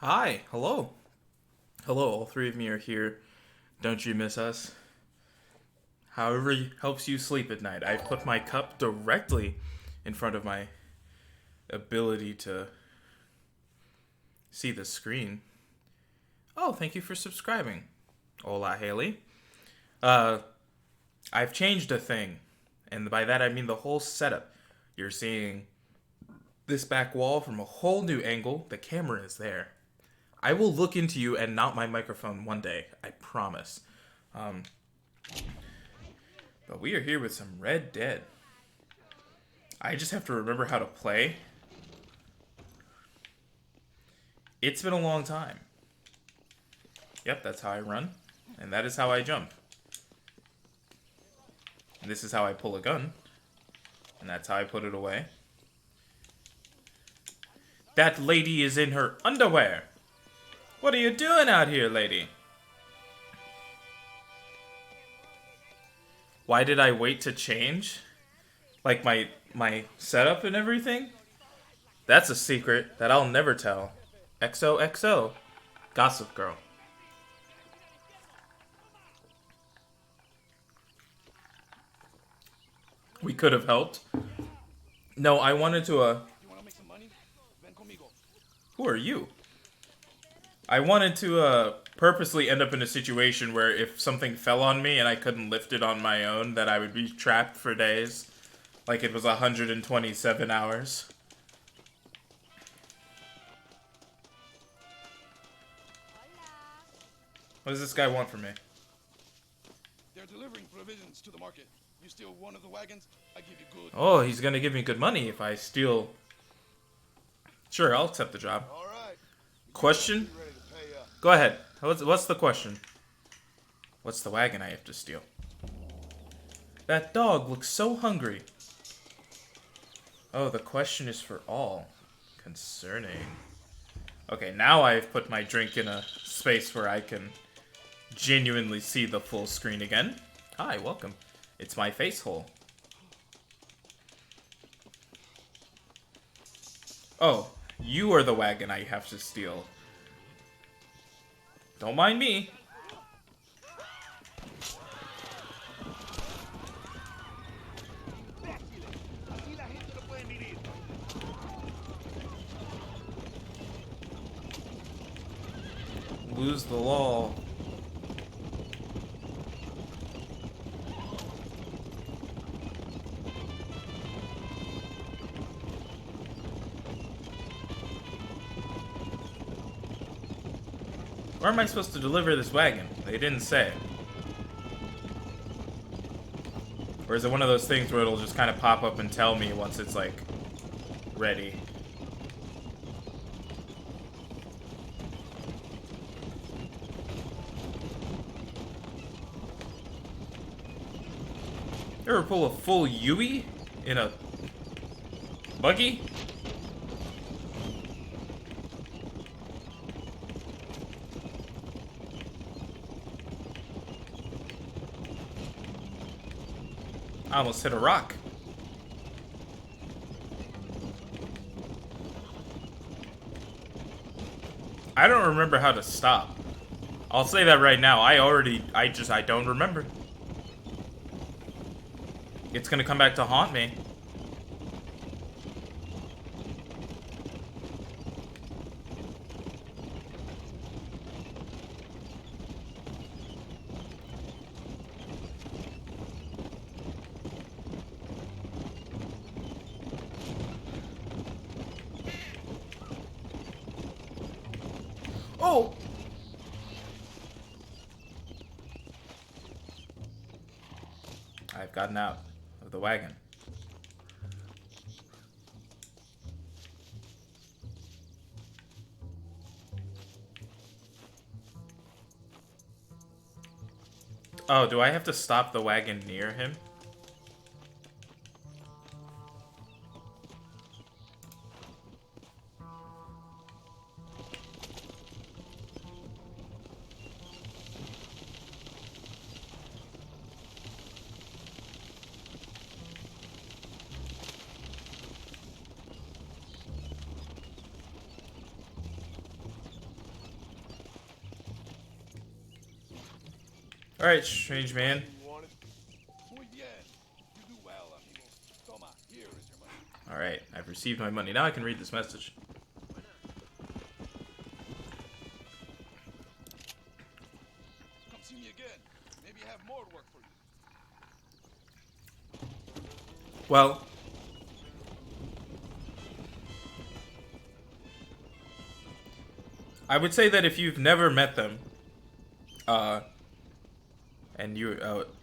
Hi, hello. Hello, all three of me are here. Don't you miss us? However helps you sleep at night. I put my cup directly in front of my ability to see the screen. Oh, thank you for subscribing. Hola, Haley. Uh, I've changed a thing, and by that I mean the whole setup. You're seeing this back wall from a whole new angle. The camera is there. I will look into you and not my microphone one day. I promise. Um, but we are here with some Red Dead. I just have to remember how to play. It's been a long time. Yep, that's how I run. And that is how I jump. And this is how I pull a gun. And that's how I put it away. That lady is in her underwear. What are you doing out here, lady? Why did I wait to change? Like my setup and everything? That's a secret that I'll never tell. XOXO. Gossip Girl. We could have helped. No, I wanted to, Who are you? I wanted to, purposely end up in a situation where if something fell on me and I couldn't lift it on my own, that I would be trapped for days. Like it was 127 hours. What does this guy want from me? They're delivering provisions to the market. You steal one of the wagons, I give you good. Oh, he's gonna give me good money if I steal. Sure, I'll accept the job. All right. Question? Ready to pay up. Go ahead. What's the question? What's the wagon I have to steal? That dog looks so hungry. Oh, the question is for all. Concerning. Okay, now I've put my drink in a space where I can genuinely see the full screen again. Hi, welcome. It's my face hole. Oh, you are the wagon I have to steal. Don't mind me. Lose the law. Where am I supposed to deliver this wagon? They didn't say. Or is it one of those things where it'll just kind of pop up and tell me once it's, like, ready? You ever pull a full Yui in a buggy? I almost hit a rock. I don't remember how to stop. I'll say that right now. I don't remember. It's gonna come back to haunt me. Oh! I've gotten out of the wagon. Oh, do I have to stop the wagon near him? Alright, strange man. Alright, I've received my money. Now I can read this message. Come see me again. Maybe I have more work for you. Well, I would say that if you've never met them, and you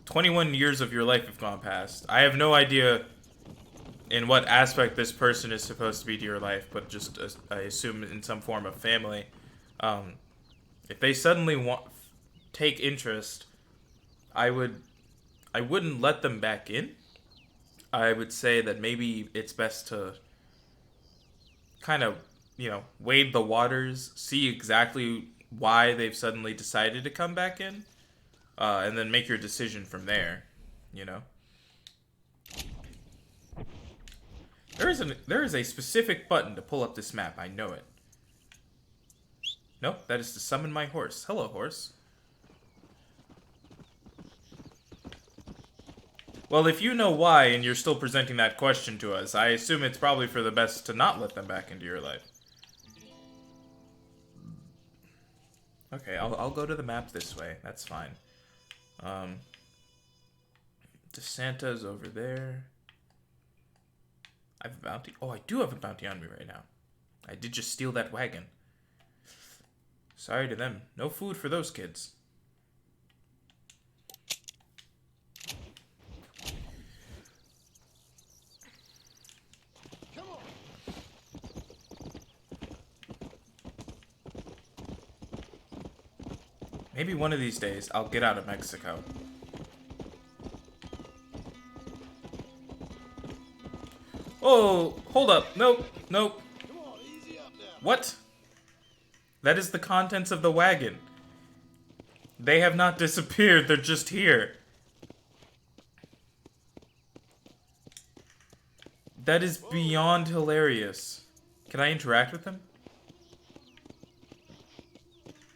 21 years of your life have gone past. I have no idea in what aspect this person is supposed to be to your life, but just I assume in some form of family. If they suddenly take interest, I wouldn't let them back in. I would say that maybe it's best to kind of wade the waters, see exactly why they've suddenly decided to come back in, and then make your decision from there. You know, there is a specific button to pull up this map. I know it. Nope, that is to summon my horse. Hello, horse. Well, if you know why and you're still presenting that question to us, I assume it's probably for the best to not let them back into your life. Okay, I'll go to the map this way. That's fine. DeSanta's over there. I have a bounty. Oh, I do have a bounty on me right now. I did just steal that wagon. Sorry to them. No food for those kids. Come on. Maybe one of these days I'll get out of Mexico. Oh, hold up. Nope, nope. Come on, easy up now. What? That is the contents of the wagon. They have not disappeared, they're just here. That is beyond hilarious. Can I interact with them?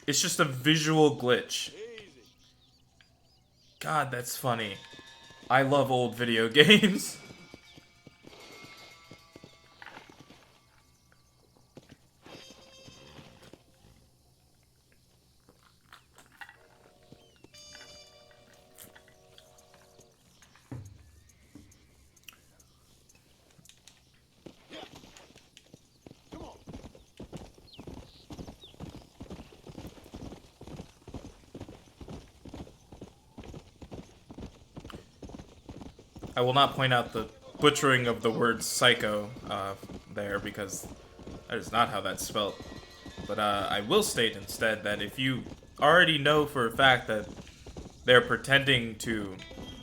It's just a visual glitch. Easy. God, that's funny. I love old video games. Yeah. Come on. I will not point out the butchering of the word psycho there, because that is not how that's spelled. But I will state instead that if you already know for a fact that they're pretending to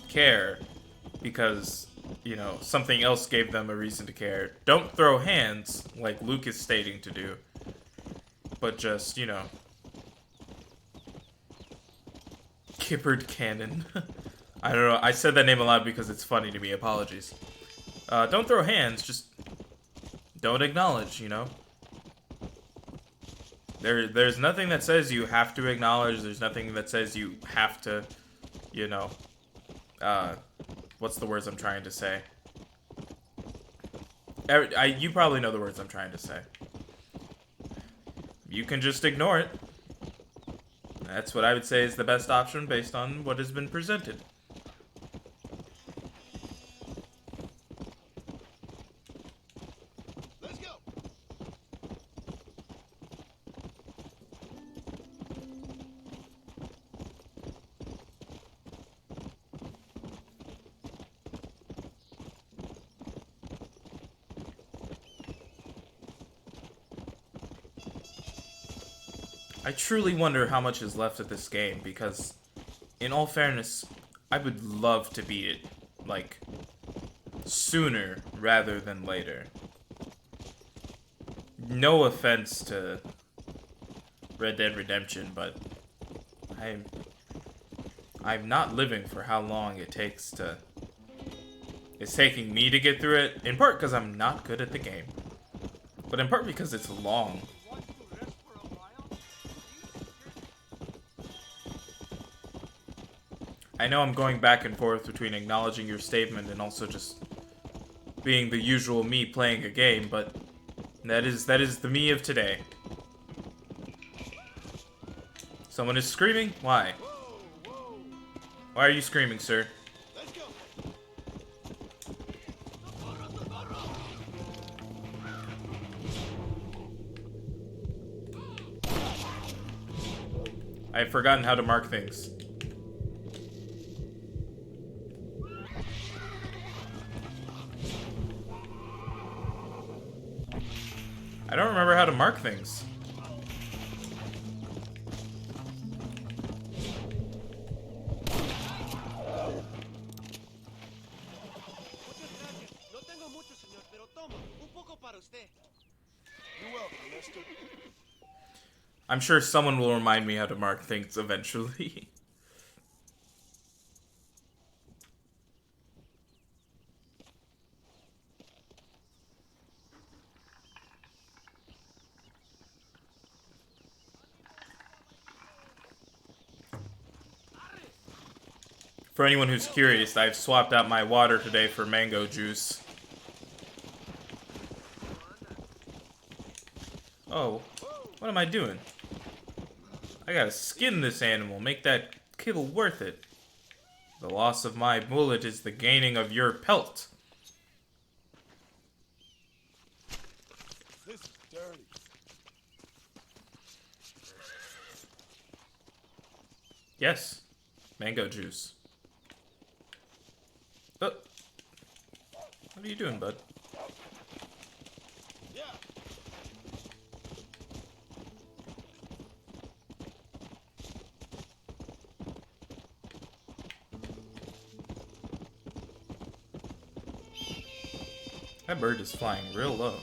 care because, something else gave them a reason to care, don't throw hands like Luke is stating to do. But just, Kippered Cannon. I don't know. I said that name a lot because it's funny to me. Apologies. Don't throw hands. Just don't acknowledge, There's nothing that says you have to acknowledge. There's nothing that says you have to, what's the words I'm trying to say? You probably know the words I'm trying to say. You can just ignore it. That's what I would say is the best option based on what has been presented. Let's go. I truly wonder how much is left of this game, because, in all fairness, I would love to beat it, like, sooner rather than later. No offense to Red Dead Redemption, but I'm not living for how long it's taking me to get through it, in part because I'm not good at the game, but in part because it's long. I know I'm going back and forth between acknowledging your statement and also just being the usual me playing a game, but that is the me of today. Someone is screaming? Why? Whoa, whoa. Why are you screaming, sir? Let's go. I've forgotten how to mark things. I don't remember how to mark things. You're welcome, mister. I'm sure someone will remind me how to mark things eventually. For anyone who's curious, I've swapped out my water today for mango juice. Oh, what am I doing? I gotta skin this animal, make that kill worth it. The loss of my bullet is the gaining of your pelt. This is dirty. Yes, mango juice. Oh, what are you doing, bud? Yeah. That bird is flying real low.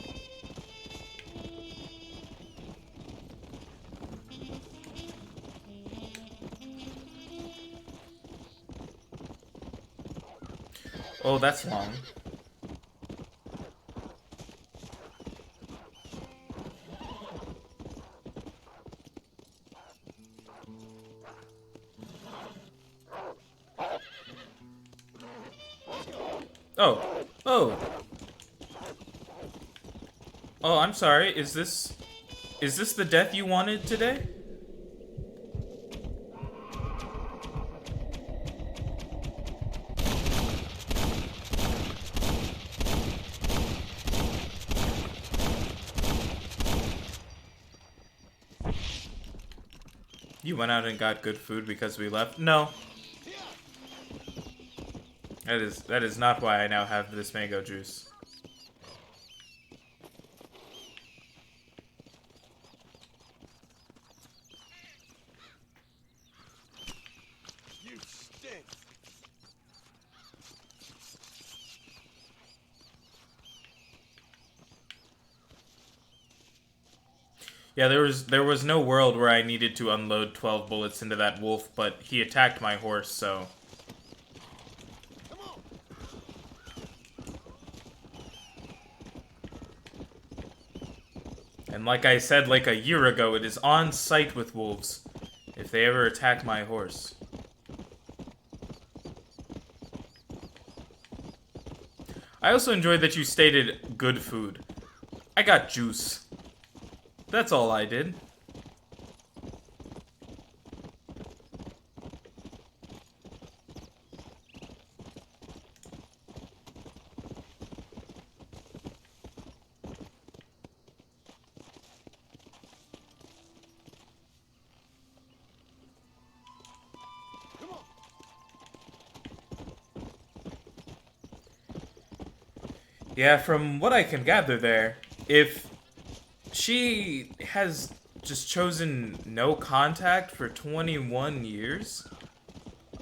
Oh, that's long. Oh, oh. Oh, I'm sorry. Is this the death you wanted today? You went out and got good food because we left? No. That is not why I now have this mango juice. You stink. Yeah, there was no world where I needed to unload 12 bullets into that wolf, but he attacked my horse, so Come on. and like I said like a year ago, it is on sight with wolves if they ever attack my horse. I also enjoyed that you stated good food. I got juice. That's all I did. Come on. Yeah, from what I can gather there, if she has just chosen no contact for 21 years,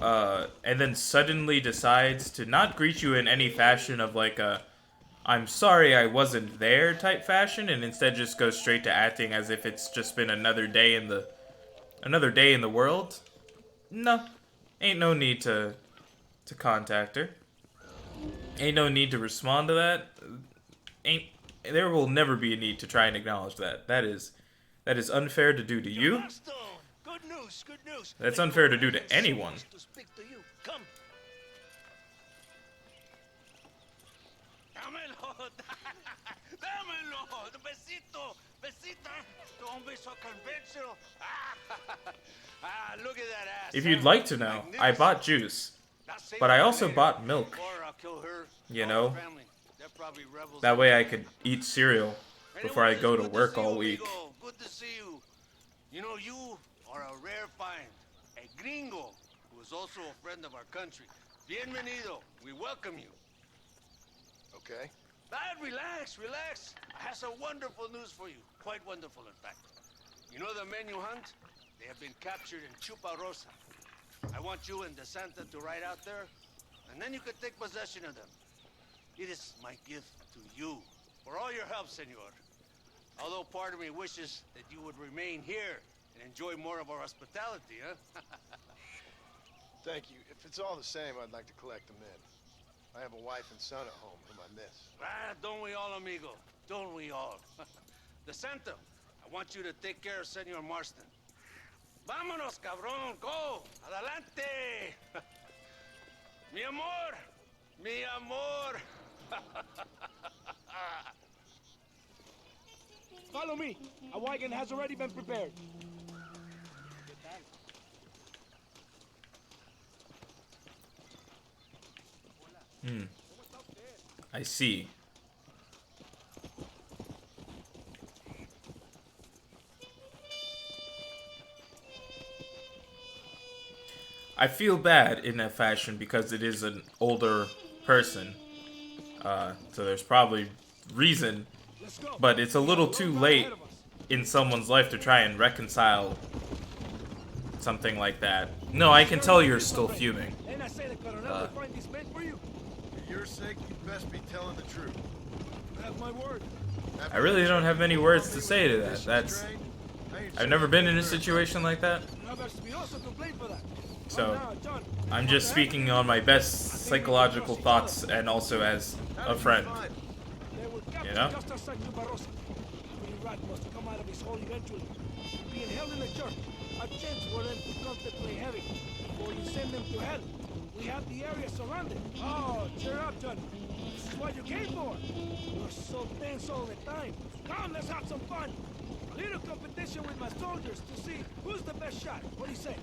and then suddenly decides to not greet you in any fashion of like a I'm sorry I wasn't there type fashion, and instead just goes straight to acting as if it's just been another day in the world. No, ain't no need to contact her. Ain't no need to respond to that. Ain't there will never be a need to try and acknowledge that. That is unfair to do to you. Good news, good news. That's unfair to do to anyone. To speak to you. Come. Dámelo. Dámelo. Besito. Besita. Un beso conventional. Look at that ass. If you'd like to know, I bought juice, but I also bought milk. Or I'll kill her. You know, Family. They're probably rebels. that way I could eat cereal before I Anyways, go to good work see all you, week. amigo. Good to see you. You know, you are a rare find. A gringo who is also a friend of our country. Bienvenido. We welcome you. Okay. Relax, relax. I have some wonderful news for you. Quite wonderful, in fact. You know the men you hunt? They have been captured in Chuparosa. I want you and DeSanta to ride out there, and then you can take possession of them. It is my gift to you for all your help, senor. Although part of me wishes that you would remain here and enjoy more of our hospitality, huh? Thank you. If it's all the same, I'd like to collect them in. I have a wife and son at home whom I miss. Ah, don't we all, amigo? Don't we all? The Santa, I want you to take care of Senor Marston. Vámonos, cabrón, go! Adelante! Mi amor! Mi amor! Follow me. A wagon has already been prepared. I see. I feel bad in that fashion because it is an older person. So there's probably reason, but it's a little too late in someone's life to try and reconcile something like that. No, I can tell you're still fuming. And I say the Coronel will find these men for you. For your sake, you'd best be telling the truth. You have my word. I really don't have many words to say to that. That's I've never been in a situation like that. So I'm just speaking on my best psychological thoughts and also as a friend. You know? Come out of his hole eventually. Being held in the church, a chance for them to contemplate heaven before you send them to hell. We have the area surrounded. Oh, cheer up, John. This is what you came for. You're so tense all the time. Come, let's have some fun. A little competition with my soldiers to see who's the best shot. What do you say?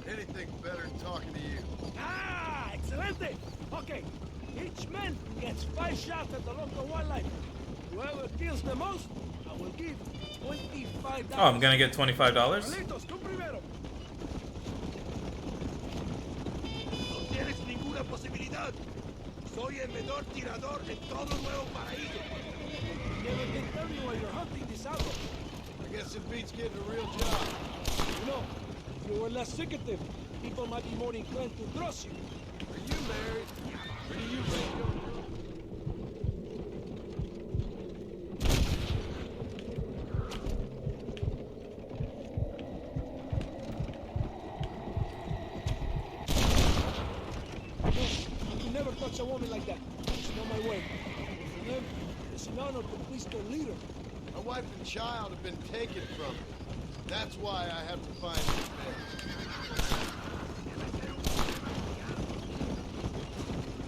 Anything better than talking to you. Ah, excelente. Okay, each man gets 5 shots at the local wildlife. Whoever kills the most, I will give $25. Oh, I'm gonna get $25? Carlitos, tú primero. No tienes ninguna posibilidad. Soy el mejor tirador en todo Nuevo Paraíso. Never did tell me while you're hunting this outlaw. I guess it beats getting a real job. You know, if you were less secretive, people might be more inclined to trust you. Are you married? Or do you think you're... No, you never touch a woman like that. It's not my way. For them, it's an honor to please their leader. My wife and child have been taken from me. That's why I have to find these men.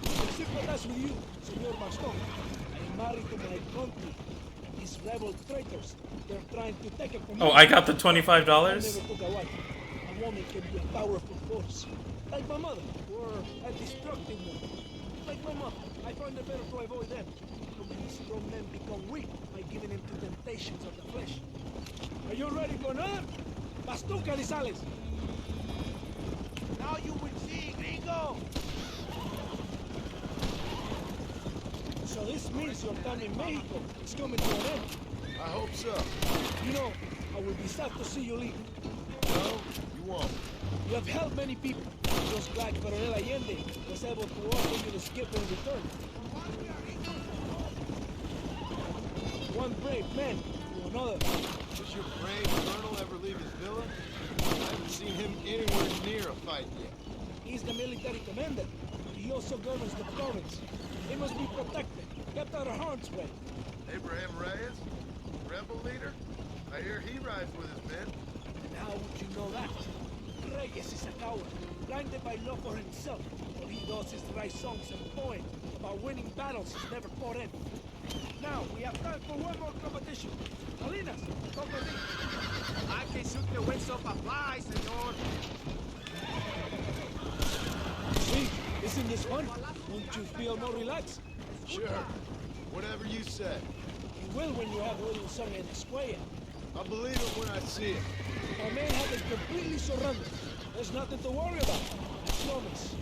I sympathize with you, Senor Maston. I am married to my country. These rebel traitors, they're trying to take it from me. Oh, I got the I $25? never took a wife. A woman can be a powerful force. Like my mother, or a destructive one. Like my mother, I find it better to avoid them. These strong men become weak by giving in to temptations of the flesh. Are you ready for another? Baston Calizales. Now you will see, gringo! So this means your time in Mexico is coming to an end. I hope so. You know, I will be sad to see you leave. No, you won't. You have helped many people, just like Coronel Allende was able to offer you the skip in return. One brave man to another. Does your brave colonel ever leave his villa? I haven't seen him anywhere near a fight yet. He's the military commander. He also governs the province. He must be protected, kept out of harm's way. Abraham Reyes? Rebel leader? I hear he rides with his men. And how would you know that? Reyes is a coward, blinded by love for himself. All he does is write songs and poems about winning battles he's never fought in. Now, we have time for one more competition. Salinas, come with me. I can shoot the wings off a fly, senor. See, isn't this fun? Won't you feel more relaxed? Sure. Whatever you say. You will when you have a little song in the square. I'll believe it when I see it. Our men have been completely surrounded. There's nothing to worry about. I promise.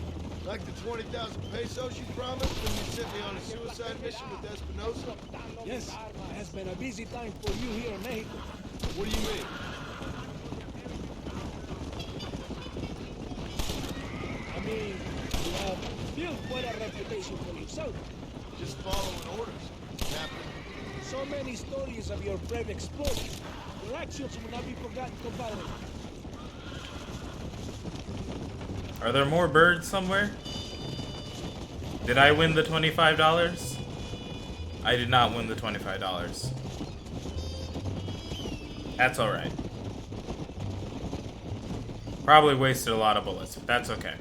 Like the 20,000 pesos you promised when you sent me on a suicide mission with Espinosa? Yes, it has been a busy time for you here in Mexico. What do you mean? I mean, you have built quite a reputation for yourself. Just following orders, Captain. So So many stories of your brave exploits. Your actions will not be forgotten, compadre. Are there more birds somewhere? Did I win the $25? I did not win the $25. That's alright. Probably wasted a lot of bullets, but that's okay.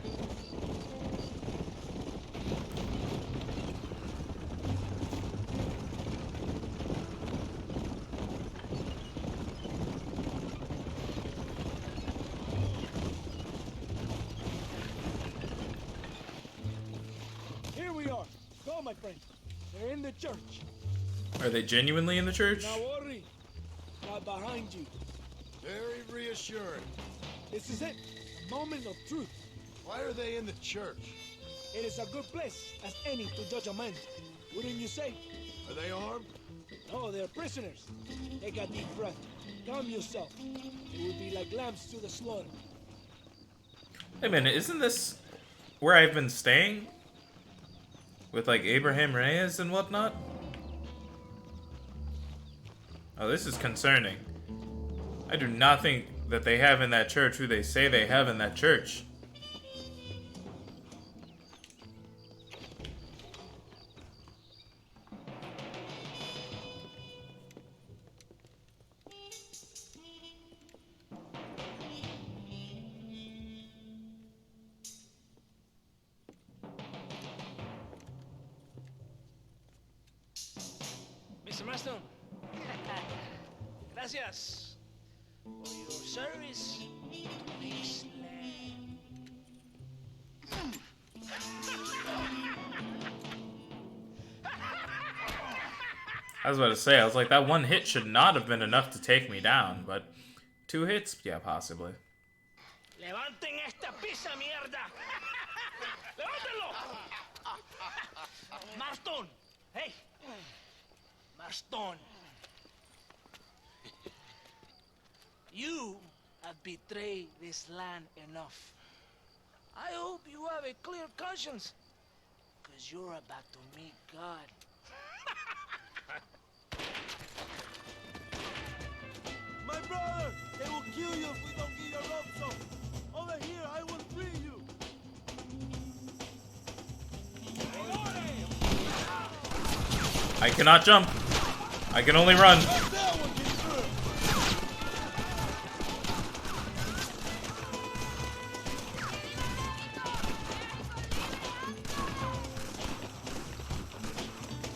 Here we are. Go, my friend. They're in the church. Are they genuinely in the church? Now worry. Right behind you. Very reassuring. This is it. Moment of truth. Why are they in the church? It is a good place as any to judge a man. Wouldn't you say? Are they armed? No, they're prisoners. Take a deep breath. Calm yourself. It would be like lambs to the slaughter. Wait a minute, isn't this where I've been staying? With like Abraham Reyes and whatnot? Oh, this is concerning. I do not think that they have in that church who they say they have in that church. Mr. Marston, gracias for your service to this land. I was about to say, I was like, that one hit should not have been enough to take me down, but 2 hits? Yeah, possibly. Levanten esta pizza, mierda. Levántenlo. Marston, hey. Marston. You have betrayed this land enough. I hope you have a clear conscience, because you're about to meet God. My brother! They will kill you if we don't get your rope up. Over here, I will free you. I cannot jump. I can only run.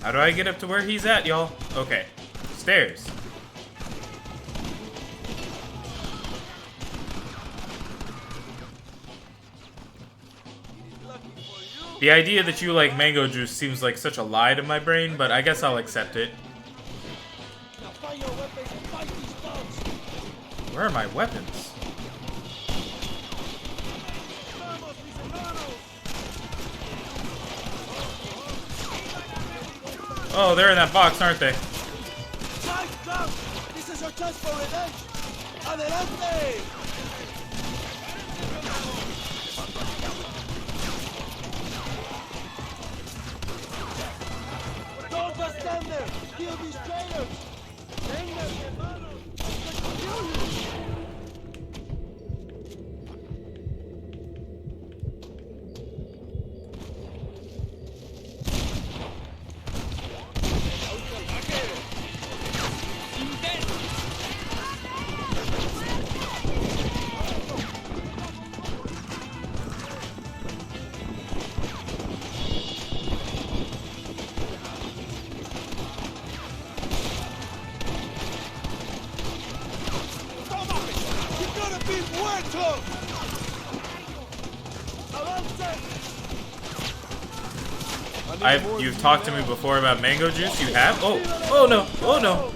How do I get up to where he's at, y'all? Okay. Stairs. The idea that you like mango juice seems like such a lie to my brain, but I guess I'll accept it. Now find your weapons and fight these thugs. Where are my weapons? Vamos, mis hermanos. Oh, they're in that box, aren't they? Time comes. This is your chance for revenge. Adelante. Don't just stand there. Kill these traitors. Hang them, hermanos. I'm going to kill you. You're gonna be muerto. You've talked to me before about mango juice. You have? Oh no! Oh no!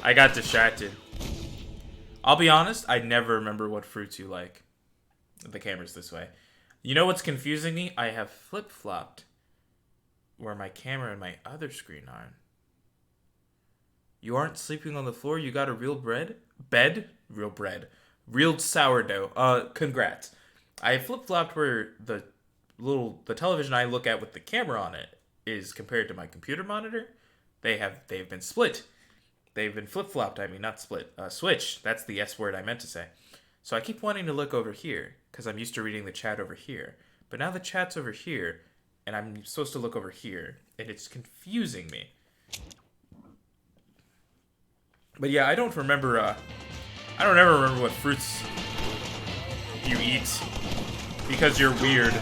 I got distracted. I'll be honest, I never remember what fruits you like. The camera's this way. You know what's confusing me? I have flip-flopped where my camera and my other screen are. You aren't sleeping on the floor? You got a real bread? Bed? Real bread. Real sourdough. Congrats. I flip-flopped where the television I look at with the camera on it is compared to my computer monitor, they've been split. They've been flip-flopped, I mean, not split. Switched. That's the S word I meant to say. So I keep wanting to look over here, because I'm used to reading the chat over here. But now the chat's over here, and I'm supposed to look over here, and it's confusing me. But yeah, I don't ever remember what fruits you eat, because you're weird.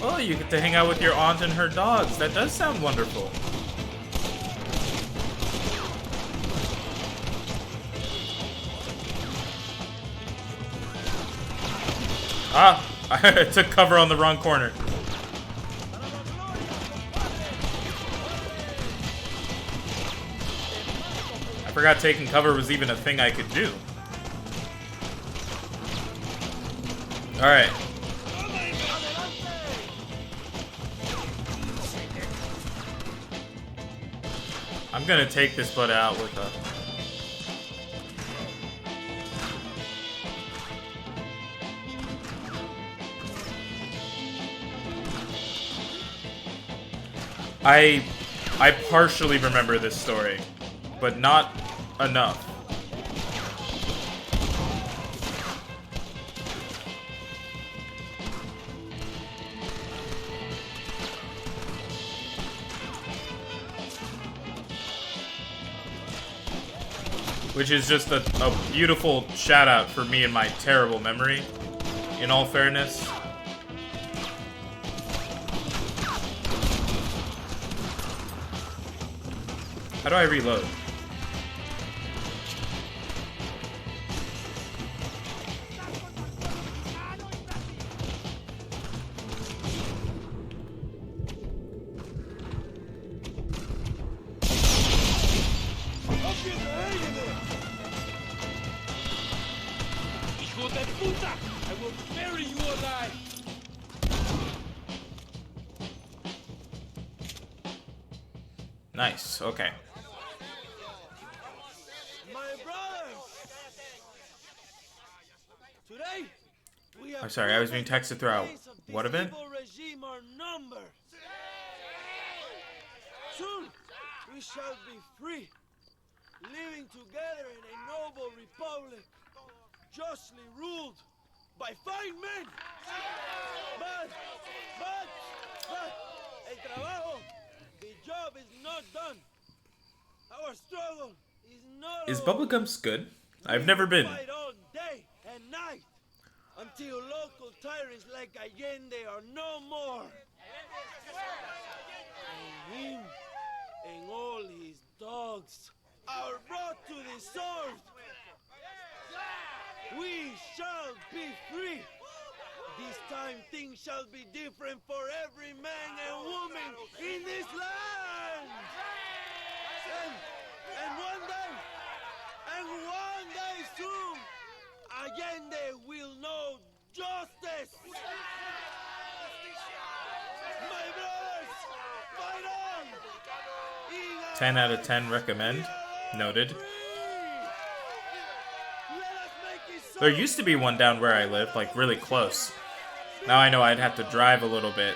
Oh, you get to hang out with your aunt and her dogs. That does sound wonderful. Ah! I took cover on the wrong corner. I forgot taking cover was even a thing I could do. Alright. I'm gonna take this butt out with a... I partially remember this story, but not enough. Which is just a beautiful shout out for me and my terrible memory, in all fairness. How do I reload? I will bury you alive! Nice, okay. My brothers! Today, we have I'm sorry, I was being texted throughout. What event? Regime are numbered. Soon, we shall be free, living together in a noble republic, justly ruled by fine men. But, el trabajo, the job is not done. Our struggle is not Is over. Bubblegum's good? I've never been. We fight all day and night until local tyrants like Allende are no more. And him and all his dogs are brought to the sword. We shall be free. This time things shall be different for every man and woman in this land. And one day soon, Allende will know justice. My brothers, fight on. 10 out of 10 recommend. Noted. There used to be one down where I live, like really close. Now I know I'd have to drive a little bit.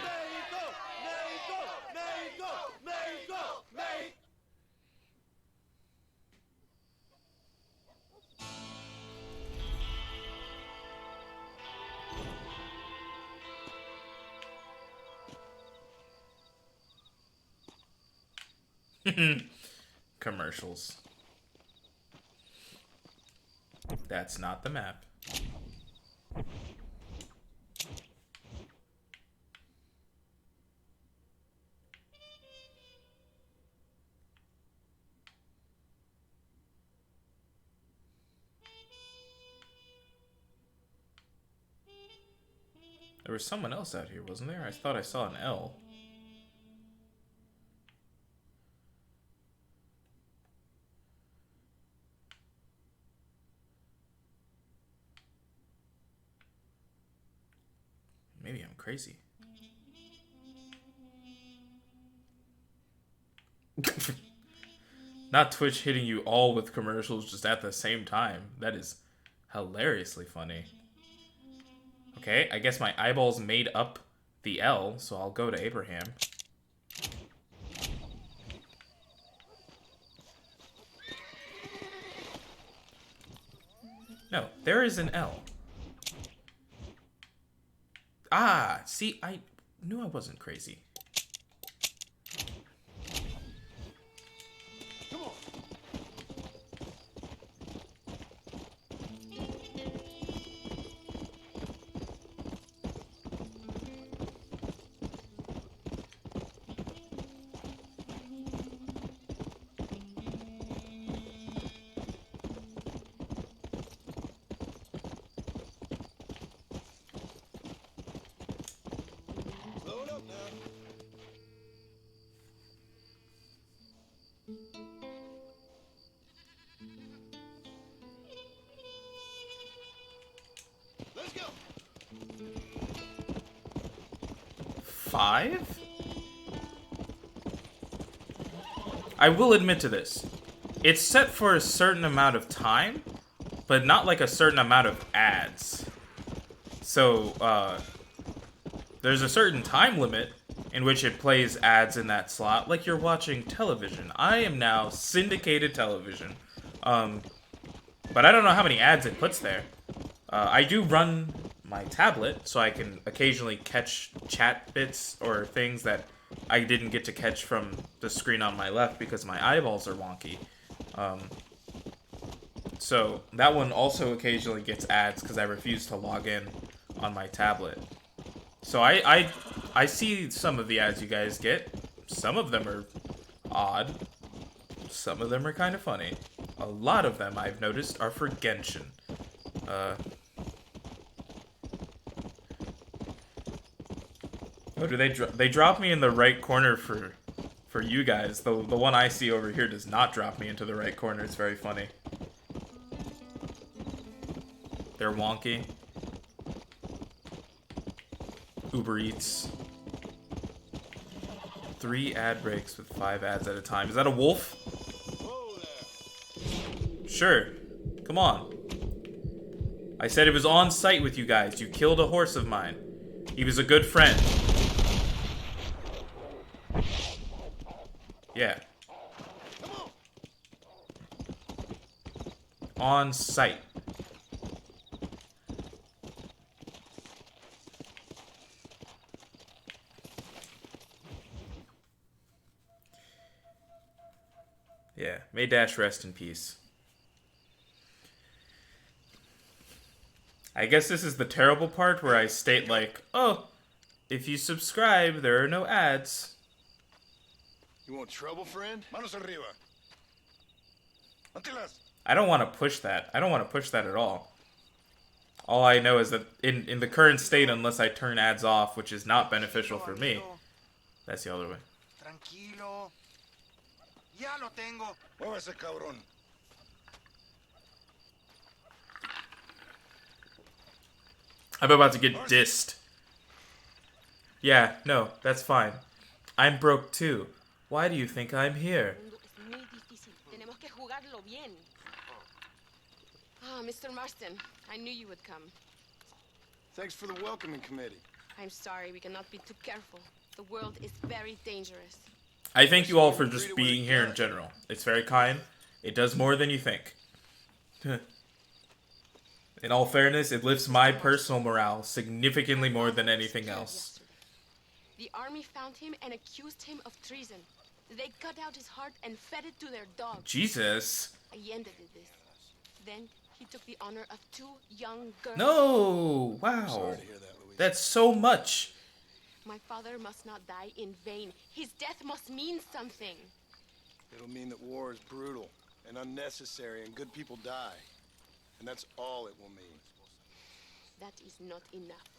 Commercials. That's not the map. There was someone else out here, wasn't there? I thought I saw an L. Maybe I'm crazy. Not Twitch hitting you all with commercials just at the same time. That is hilariously funny. Okay, I guess my eyeballs made up the L, so I'll go to Abraham. No, there is an L. Ah, see, I knew I wasn't crazy. Come on. Slow it up now. Let's go. 5? I will admit to this. It's set for a certain amount of time, but not like a certain amount of ads. So, there's a certain time limit in which it plays ads in that slot, like you're watching television. I am now syndicated television. But I don't know how many ads it puts there. I do run my tablet, so I can occasionally catch chat bits or things that I didn't get to catch from the screen on my left because my eyeballs are wonky. So that one also occasionally gets ads because I refuse to log in on my tablet. So I see some of the ads you guys get. Some of them are odd. Some of them are kind of funny. A lot of them, I've noticed, are for Genshin. Oh, do they drop me in the right corner for you guys? The one I see over here does not drop me into the right corner. It's very funny. They're wonky. Uber Eats. 3 ad breaks with 5 ads at a time. Is that a wolf? Whoa there. Sure. Come on. I said it was on site with you guys. You killed a horse of mine. He was a good friend. Yeah. Come on. On site. Yeah. May Dash rest in peace. I guess this is the terrible part where I state like, oh, if you subscribe, there are no ads. You want trouble, friend? Manos arriba. Antilas. I don't want to push that. I don't want to push that at all. All I know is that in the current state, unless I turn ads off, which is not beneficial for me, that's the other way. Tranquilo. Ya lo tengo. Muévese, cabrón. I'm about to get dissed. Yeah, no, that's fine. I'm broke too. Why do you think I'm here? Es muy difícil. Tenemos que jugarlo bien. Ah, Mr. Marston, I knew you would come. Thanks for the welcoming committee. I'm sorry, we cannot be too careful. The world is very dangerous. I thank you all for just being here in general. It's very kind. It does more than you think. In all fairness, it lifts my personal morale significantly more than anything else. The army found him and accused him of treason. They cut out his heart and fed it to their dogs. Jesus. Allende did this. Then he took the honor of 2 young girls. No! Wow. Sorry to hear that, Louise. That's so much. My father must not die in vain. His death must mean something. It'll mean that war is brutal and unnecessary and good people die. And that's all it will mean. That is not enough.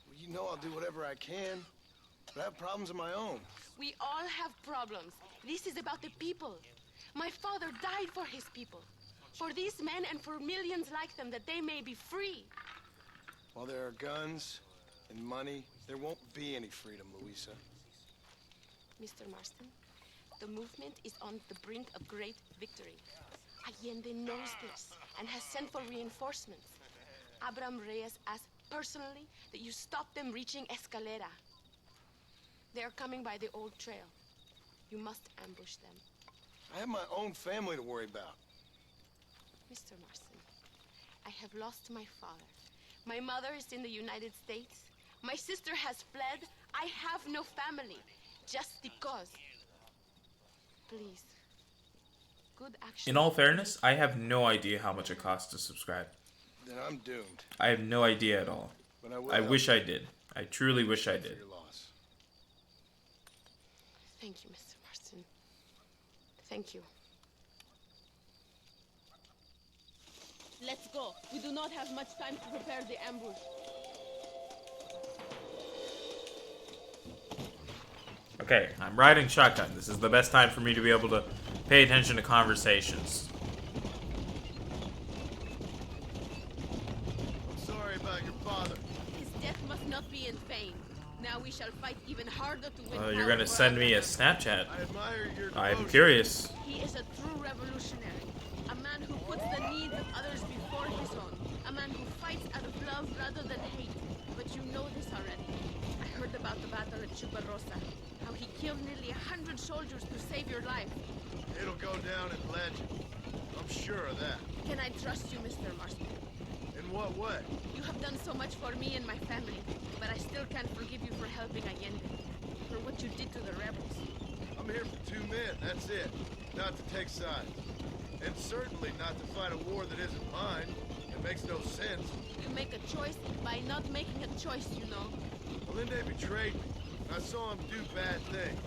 Well, you know I'll do whatever I can, but I have problems of my own. We all have problems. This is about the people. My father died for his people. For these men and for millions like them, that they may be free. While there are guns and money, there won't be any freedom, Luisa. Mr. Marston, the movement is on the brink of great victory. Allende knows this and has sent for reinforcements. Abraham Reyes asked personally that you stop them reaching Escalera. They are coming by the old trail. You must ambush them. I have my own family to worry about. Mr. Marston, I have lost my father. My mother is in the United States. My sister has fled. I have no family. Just because. Please. Good action. In all fairness, I have no idea how much it costs to subscribe. Then I'm doomed. I have no idea at all. But I will. I wish I did. I truly wish I For did. your loss. Thank you, Mr. Marston. Thank you. Let's go. We do not have much time to prepare the ambush. Okay, I'm riding shotgun. This is the best time for me to be able to pay attention to conversations. I'm sorry about your father. His death must not be in vain. Now we shall fight even harder to win. You're power gonna for send our me a country. Snapchat. I admire your I'm devotion. curious. He is a true revolutionary. A man who puts the needs of others before his own. A man who fights out of love rather than hate. But you know this already. I heard about the battle at Chuparosa. How he killed nearly 100 soldiers to save your life. It'll go down in legend. I'm sure of that. Can I trust you, Mr. Marston? In what way? You have done so much for me and my family, but I still can't forgive you for helping Allende. For what you did to the rebels. I'm here for 2 men, that's it. Not to take sides. And certainly not to fight a war that isn't mine. It makes no sense. You make a choice by not making a choice, you know. Allende betrayed me. I saw him do bad things.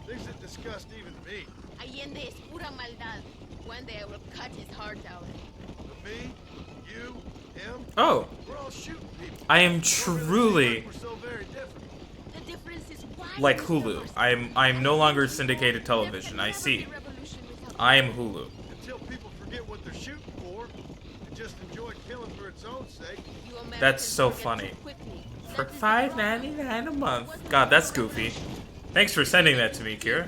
Things that disgust even me. Allende es pura maldad. One day I will cut his heart out. But me, you, him, Oh, we're all shooting people. I am Don't really seem truly like we're so very different. The difference is why. like Mr. Hulu. Marston. I'm no longer syndicated television. I see. I am Hulu. Until people forget what they're shooting for and just enjoy killing for its own sake. That's so funny. For $5.99 a month. God, that's goofy. Thanks for sending that to me, Kira.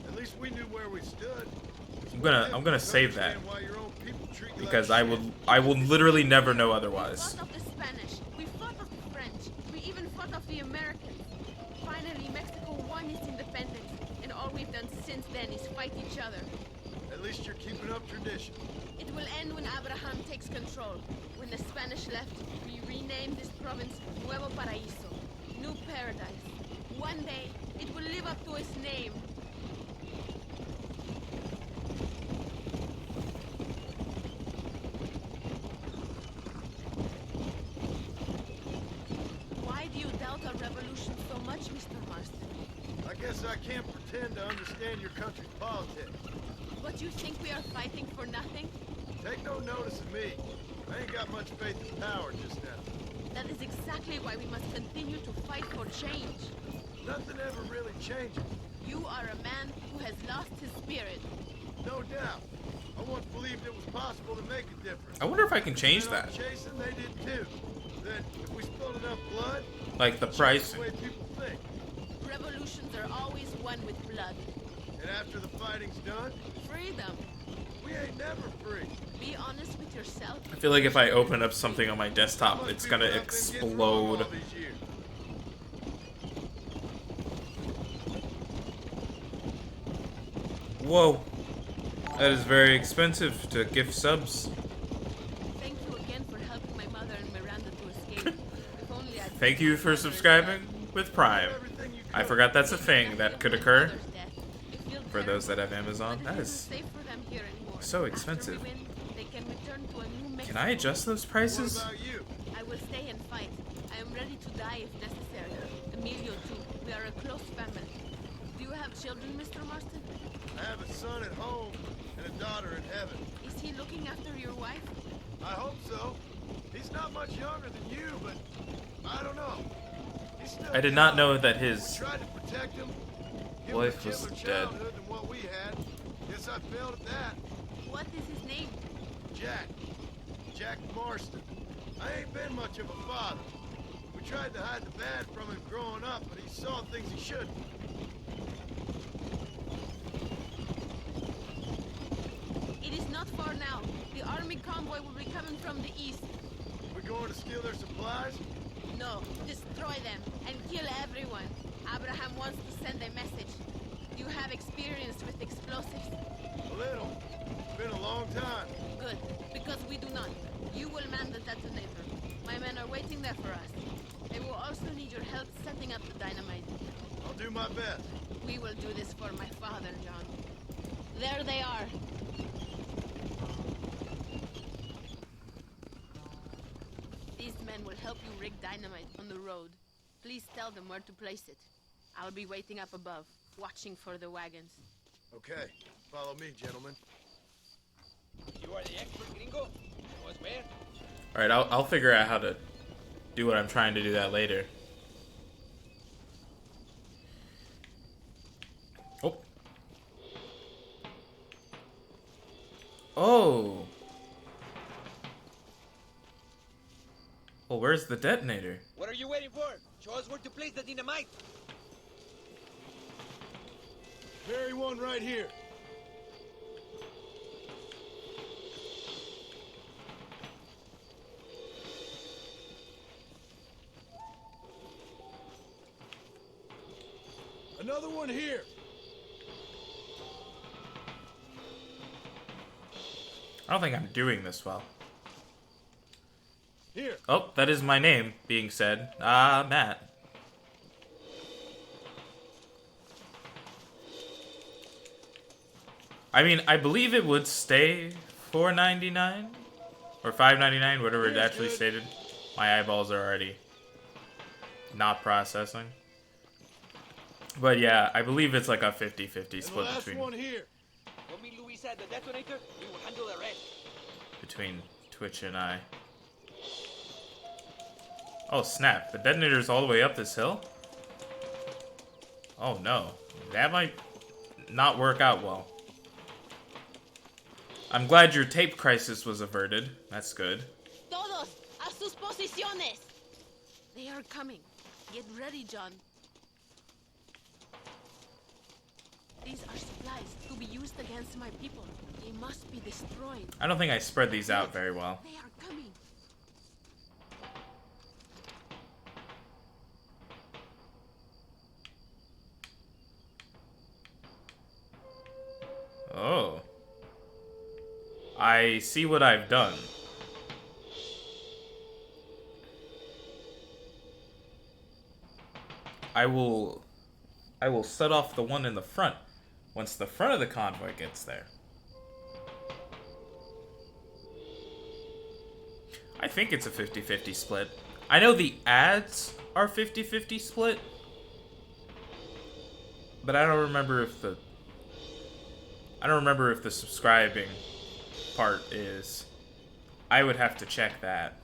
At least we knew where we stood. I'm gonna save that Understand why your own people treat you because like I will literally never know We otherwise. fought off the Spanish. We fought off the French. We even fought off the Americans. Finally, Mexico won its independence, and all we've done since then is fight each other. At least you're keeping up tradition. It will end when Abraham takes control. When the Spanish left, we renamed this province Nuevo Paraíso, New Paradise. One day, it will live up to its name. Why do you doubt our revolution so much, Mr. Marston? I guess I can't pretend to understand your country's politics. But you think we are fighting for nothing? Take no notice of me. I ain't got much faith in power just now. That is exactly why we must continue to fight for change. Nothing ever really changes. You are a man who has lost his spirit. No doubt. I once believed it was possible to make a difference. I wonder if I can change Men I'm that. chasing, they did too. That if we spilled enough blood, Like the it's pricing. the way people think. Revolutions are always won with blood. And after the fighting's done, Freedom. we ain't never free. Be honest with yourself. I feel like if I open up something on my desktop, Must it's be gonna what I've been getting wrong explode. all these years. Whoa. That is very expensive to gift subs. Thank you again for helping my mother and Miranda to escape. If only I'd Thank you for subscribing with Prime. Everything you I could. forgot that's a thing that could occur Mother's death. I feel for those that terrible, have Amazon. but That it is... isn't safe for them here anymore. so After expensive. we win, they can return to a new Can Mexico. I adjust those What prices? about you? I will stay and fight. I am ready to die if necessary. Emilio too. We are a close family. Do you have children, Mr. Marston? I have a son at home and a daughter in heaven. Is he looking after your wife? I hope so. He's not much younger than you, but I don't know. He's still I did not young. know that We his tried to protect him. Give wife him a was gentler dead. childhood than what we had. Guess I failed at that. What is his name? Jack. Jack Marston. I ain't been much of a father. We tried to hide the bad from him growing up, but he saw things he shouldn't. It is not far now. The army convoy will be coming from the east. We going to steal their supplies? No, destroy them and kill everyone. Abraham wants to send a message. You have experience with explosives. A little. It's been a long time. Good, because we do not. You will man the detonator. My men are waiting there for us. They will also need your help setting up the dynamite. I'll do my best. We will do this for my father, John. There they are. These men will help you rig dynamite on the road. Please tell them where to place it. I'll be waiting up above, watching for the wagons. Okay. Follow me, gentlemen. You are the expert gringo? Was where? Alright, I'll figure out how to do what I'm trying to do that later. Oh. Oh. Well, where's the detonator? What are you waiting for? Show us where to place the dynamite. Bury one right here. Another one here. I don't think I'm doing this well. Here. Oh, that is my name being said. Ah, Matt. I mean, I believe it would stay $4.99 or $5.99, whatever it actually stated. My eyeballs are already not processing. But yeah, I believe it's like a 50-50 split When Luis had the detonator, we will handle the rest. between Twitch and I. Oh snap, the detonator's all the way up this hill? Oh no, that might not work out well. I'm glad your tape crisis was averted. That's good. Todos, a sus posiciones! They are coming. Get ready, John. These are supplies to be used against my people. They must be destroyed. I don't think I spread these out very well. They are coming. Oh. I see what I've done. I will set off the one in the front once the front of the convoy gets there. I think it's a 50-50 split. I know the ads are 50-50 split, but I don't remember if the subscribing part is. I would have to check that.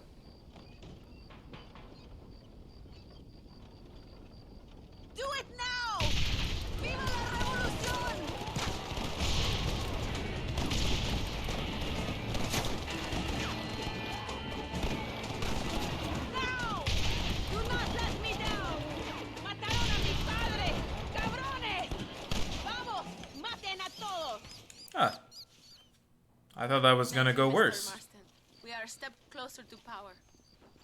Do it now! Viva la revolución! Now! Do not let me down! Mataron a mi padre! Cabrones! Vamos! Maten a todos! Huh. I thought that was gonna go Mr. worse. Marston, we are a step closer to power.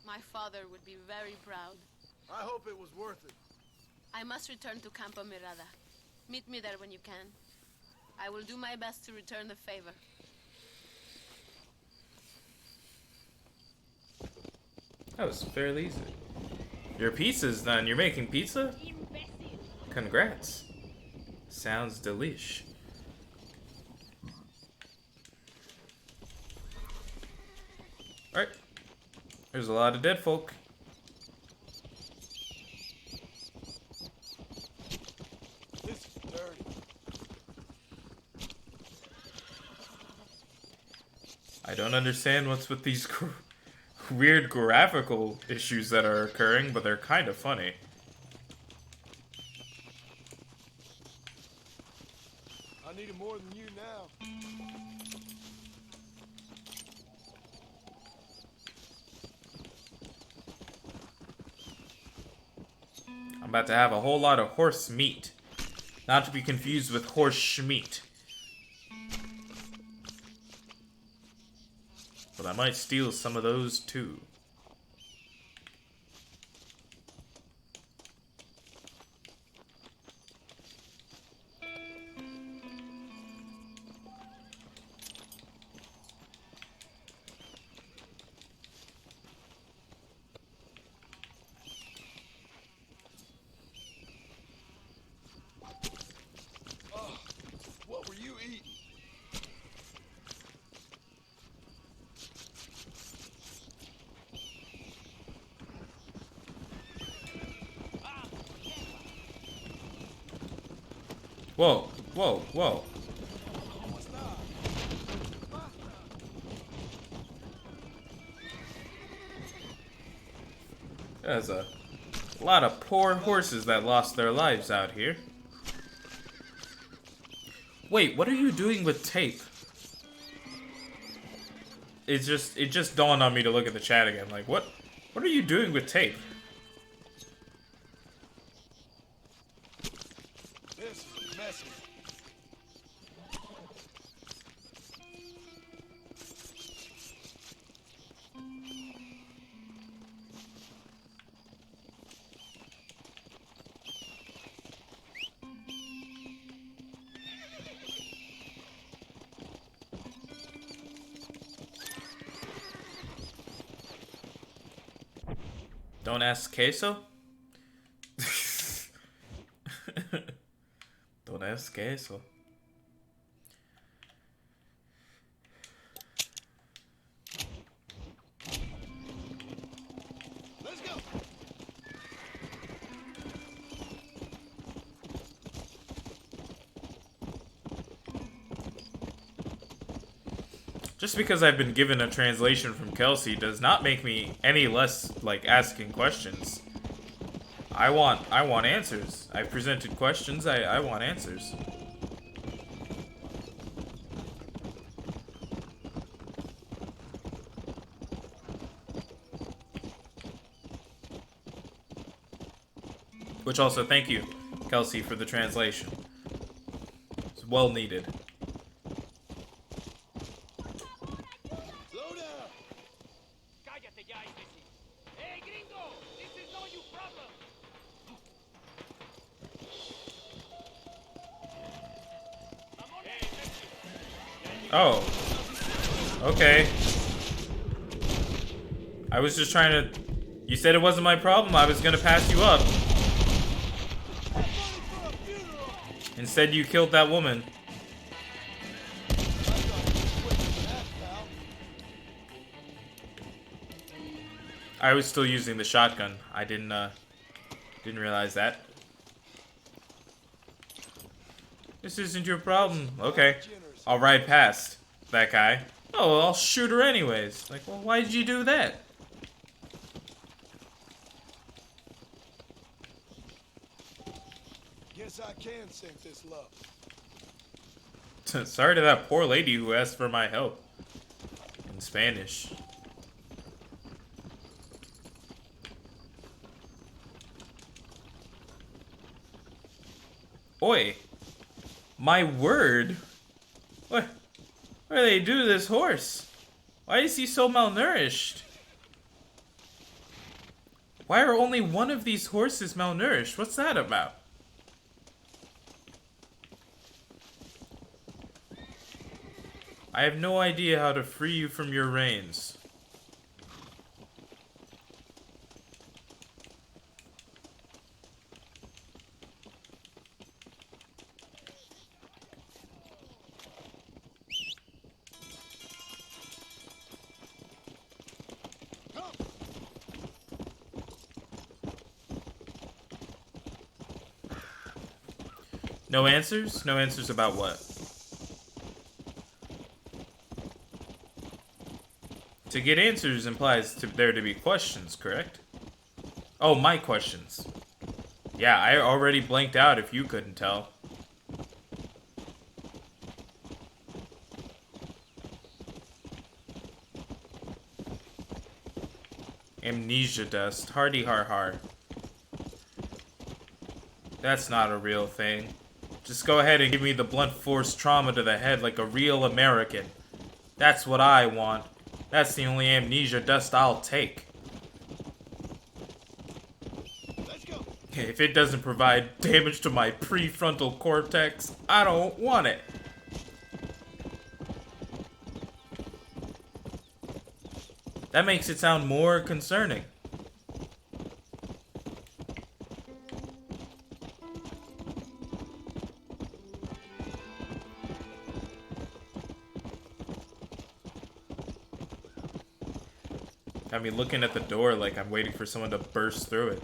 My father would be very proud. I hope it was worth it. I must return to Campo Mirada. Meet me there when you can. I will do my best to return the favor. That was fairly easy. Your pizza's done. You're making pizza? Imbecile! Congrats. Sounds delish. Alright. There's a lot of dead folk. This is dirty. I don't understand what's with these weird graphical issues that are occurring, but they're kind of funny. I need it more than you now. I'm about to have a whole lot of horse meat. Not to be confused with horse schmeat. But I might steal some of those too. What were you eating? Whoa, whoa, whoa. There's a lot of poor horses that lost their lives out here. Wait, what are you doing with tape? It just dawned on me to look at the chat again. Like, what are you doing with tape? This is messy. Don't ask queso? Don't ask queso. Let's go. Just because I've been given a translation from Kelsey does not make me any less like asking questions. I want answers. I presented questions, I want answers. Which also, thank you, Kelsey, for the translation. It's well needed. Slow down. Cállate ya, imbécil. Hey, gringo! This is not your problem. Oh. Okay. I was just trying to... You said it wasn't my problem, I was gonna pass you up. Instead, you killed that woman. I was still using the shotgun. I didn't realize that. This isn't your problem. Okay. I'll ride past that guy. Oh, well, I'll shoot her anyways. Like, well, why did you do that? Guess I can sink this love. Sorry to that poor lady who asked for my help. In Spanish. Oi. My word. What do they do to this horse? Why is he so malnourished? Why are only one of these horses malnourished? What's that about? I have no idea how to free you from your reins. No answers? No answers about what? To get answers implies there to be questions, correct? Oh, my questions. Yeah, I already blanked out if you couldn't tell. Amnesia dust. Hardy har har. That's not a real thing. Just go ahead and give me the blunt force trauma to the head like a real American. That's what I want. That's the only amnesia dust I'll take. Let's go. If it doesn't provide damage to my prefrontal cortex, I don't want it. That makes it sound more concerning. Got me looking at the door like I'm waiting for someone to burst through it.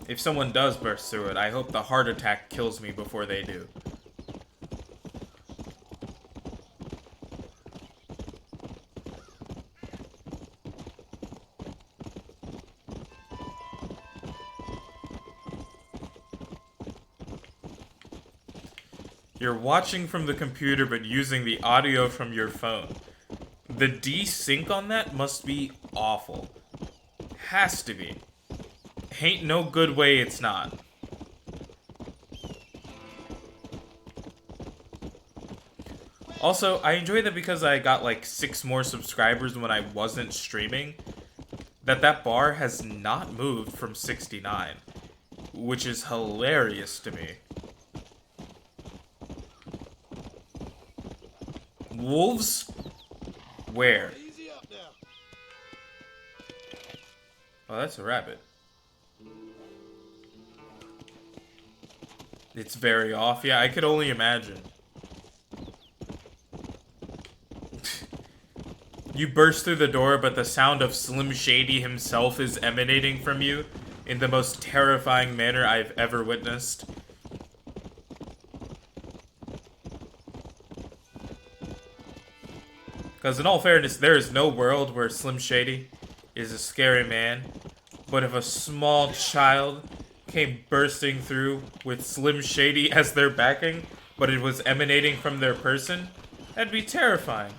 If someone does burst through it, I hope the heart attack kills me before they do. You're watching from the computer but using the audio from your phone. The desync on that must be awful. Has to be. Ain't no good way it's not. Also, I enjoy that because I got like 6 more subscribers when I wasn't streaming, that bar has not moved from 69, which is hilarious to me. Wolves? Where? Easy up now. Oh, that's a rabbit. It's very off. Yeah, I could only imagine. You burst through the door, but the sound of Slim Shady himself is emanating from you in the most terrifying manner I've ever witnessed. Because in all fairness, there is no world where Slim Shady is a scary man. But if a small child came bursting through with Slim Shady as their backing, but it was emanating from their person, that'd be terrifying.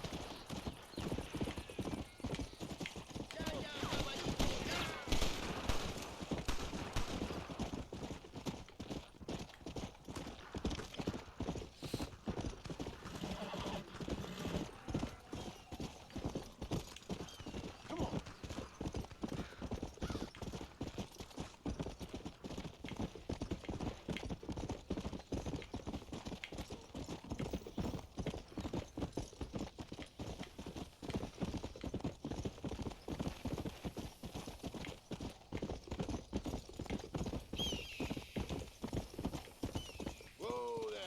Whoa there.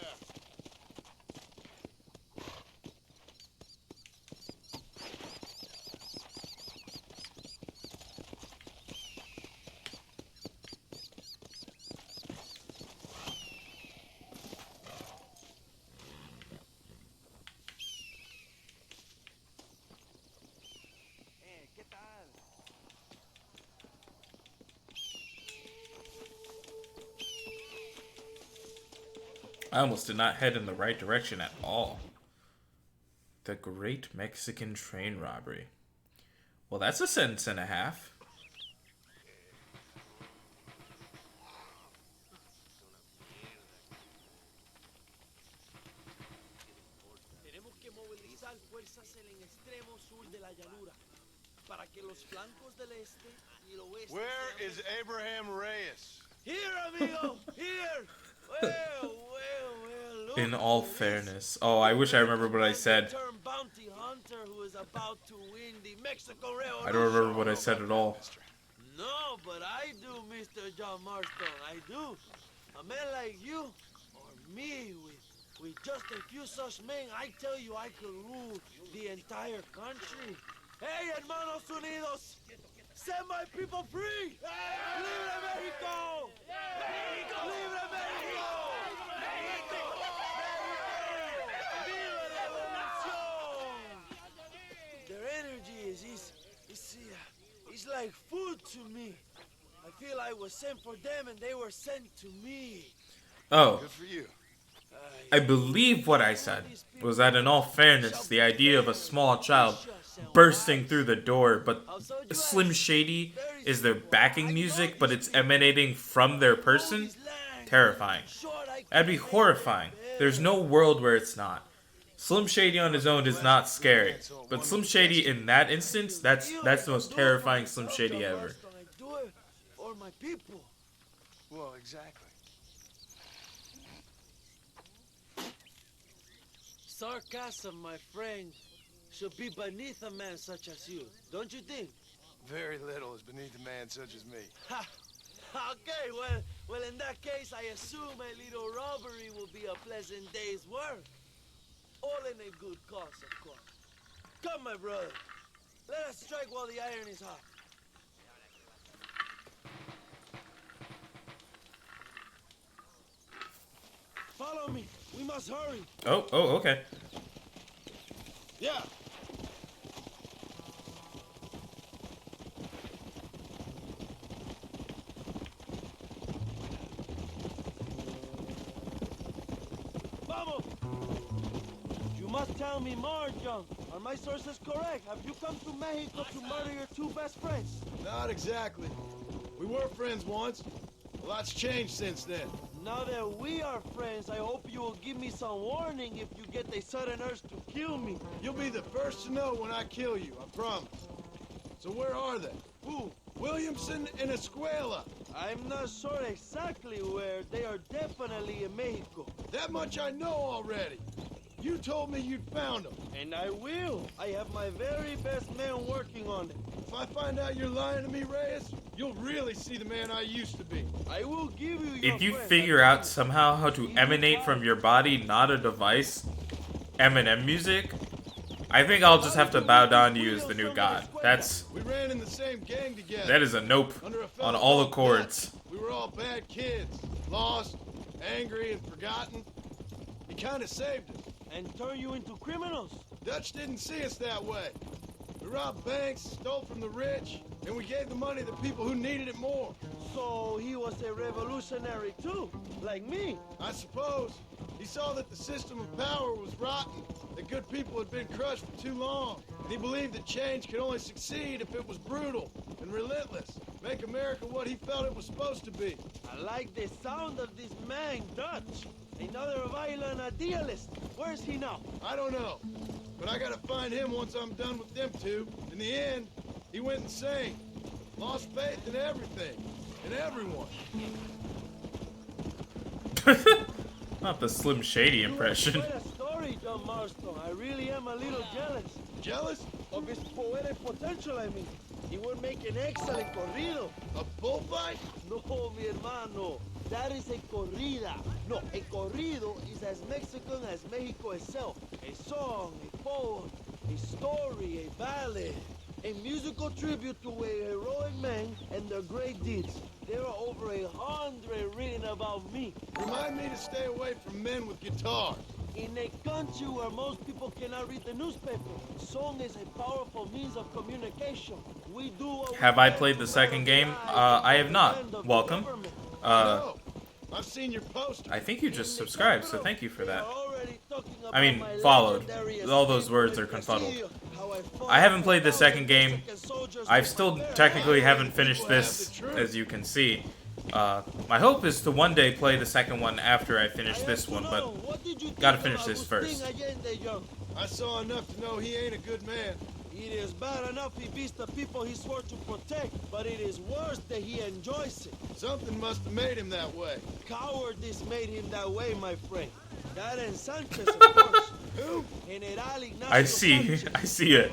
¿Qué tal? I almost did not head in the right direction at all. The Great Mexican Train Robbery. Well, that's a sentence and a half. Tenemos que movilizar fuerzas en el extremo sur de la llanura para que los flancos del este y el oeste. Where is Abraham Reyes? Here, amigo, here. Well. Look In all who is fairness. Oh, I wish I remembered what I said. turned bounty hunter who is about to win the Mexico Revolution. I don't remember what I said at all. No, but I do, Mr. John Marston. I do. A man like you or me with just a few such men, I tell you, I could rule the entire country. Hey, hermanos unidos, set my people free. Libre Mexico. Mexico. Libre Mexico. Mexico. It's like food to me. I feel I was sent for them and they were sent to me. Oh, Good for you. I believe what I said was that in all fairness, the idea of a small child bursting through the door, but Slim Shady is their backing music, but it's emanating from their person, terrifying. That'd be horrifying. There's no world where it's not. Slim Shady on his own is not scary, but Slim Shady in that instance, that's the most terrifying Slim Shady ever. I do it for my people. Well, exactly. Sarcasm, my friend, should be beneath a man such as you, don't you think? Very little is beneath a man such as me. Ha! Okay, well, in that case, I assume a little robbery will be a pleasant day's work. All in a good cause, of course. Come, my brother. Let us strike while the iron is hot. Follow me. We must hurry. Oh, okay. Yeah. Vamos! You must tell me more, John. Are my sources correct? Have you come to Mexico to murder your two best friends? Not exactly. We were friends once. A lot's changed since then. Now that we are friends, I hope you will give me some warning if you get a sudden urge to kill me. You'll be the first to know when I kill you, I promise. So where are they? Who? Williamson and Escuela. I'm not sure exactly where. They are definitely in Mexico. That much I know already. You told me you'd found them. And I will. I have my very best men working on it. If I find out you're lying to me, Reyes, you'll really see the man I used to be. I will give you your If you friend, figure out somehow how to emanate from your body, not a device, Eminem music, I think I'll just have to bow down to you as the new god. We ran in the same gang together. That is a nope Under a fella on all called accords. Dutch. We were all bad kids, lost, angry, and forgotten. He kind of saved us. and turn you into criminals. Dutch didn't see us that way. We robbed banks, stole from the rich, and we gave the money to people who needed it more. So he was a revolutionary too, like me. I suppose. He saw that the system of power was rotten, that good people had been crushed for too long, and he believed that change could only succeed if it was brutal and relentless, make America what he felt it was supposed to be. I like the sound of this man, Dutch. Another violent idealist. Where's he now? I don't know, but I gotta find him once I'm done with them two. In the end, he went insane, lost faith in everything, and everyone. Not the Slim Shady impression. You have quite a story, John Marston. I really am a little jealous. Jealous? Of his poetic potential, I mean. He would make an excellent corrido. A bullfight? No, mi hermano. That is a corrida. No, a corrido is as Mexican as Mexico itself. A song, a poem, a story, a ballad. A musical tribute to a heroic man and their great deeds. There are over 100 written about me. Remind me to stay away from men with guitars. In a country where most people cannot read the newspaper, song is a powerful means of communication. We do what Have we I can played to the second game? protect I have the not. land of the Welcome. government. No, I've seen your poster. I think you just subscribed, so thank you for They that. are already talking I mean, about my followed. legendary All those escape words from are confuddled. Castillo, how I fought I haven't played the second game. Mexican soldiers I with still my bare technically hands. haven't finished this, as you can see. My hope is to one day play the second one after I finish this one, but gotta finish this first. I saw enough to know he ain't a good man. It is bad enough he beats the people he swore to protect, but it is worse that he enjoys it. Something must have made him that way. Cowardice made him that way, my friend. That and Sanchez, of course. Who? General Ignacio I see it.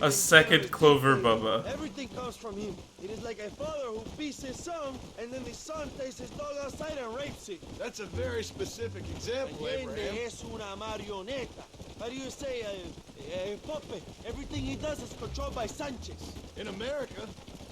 A second Clover Bubba. Everything comes from him. It is like a father who beats his son, and then the son takes his dog outside and rapes it. That's a very specific example, Abraham. Allende es una marioneta. How do you say, a puppet? Everything he does is controlled by Sanchez. In America,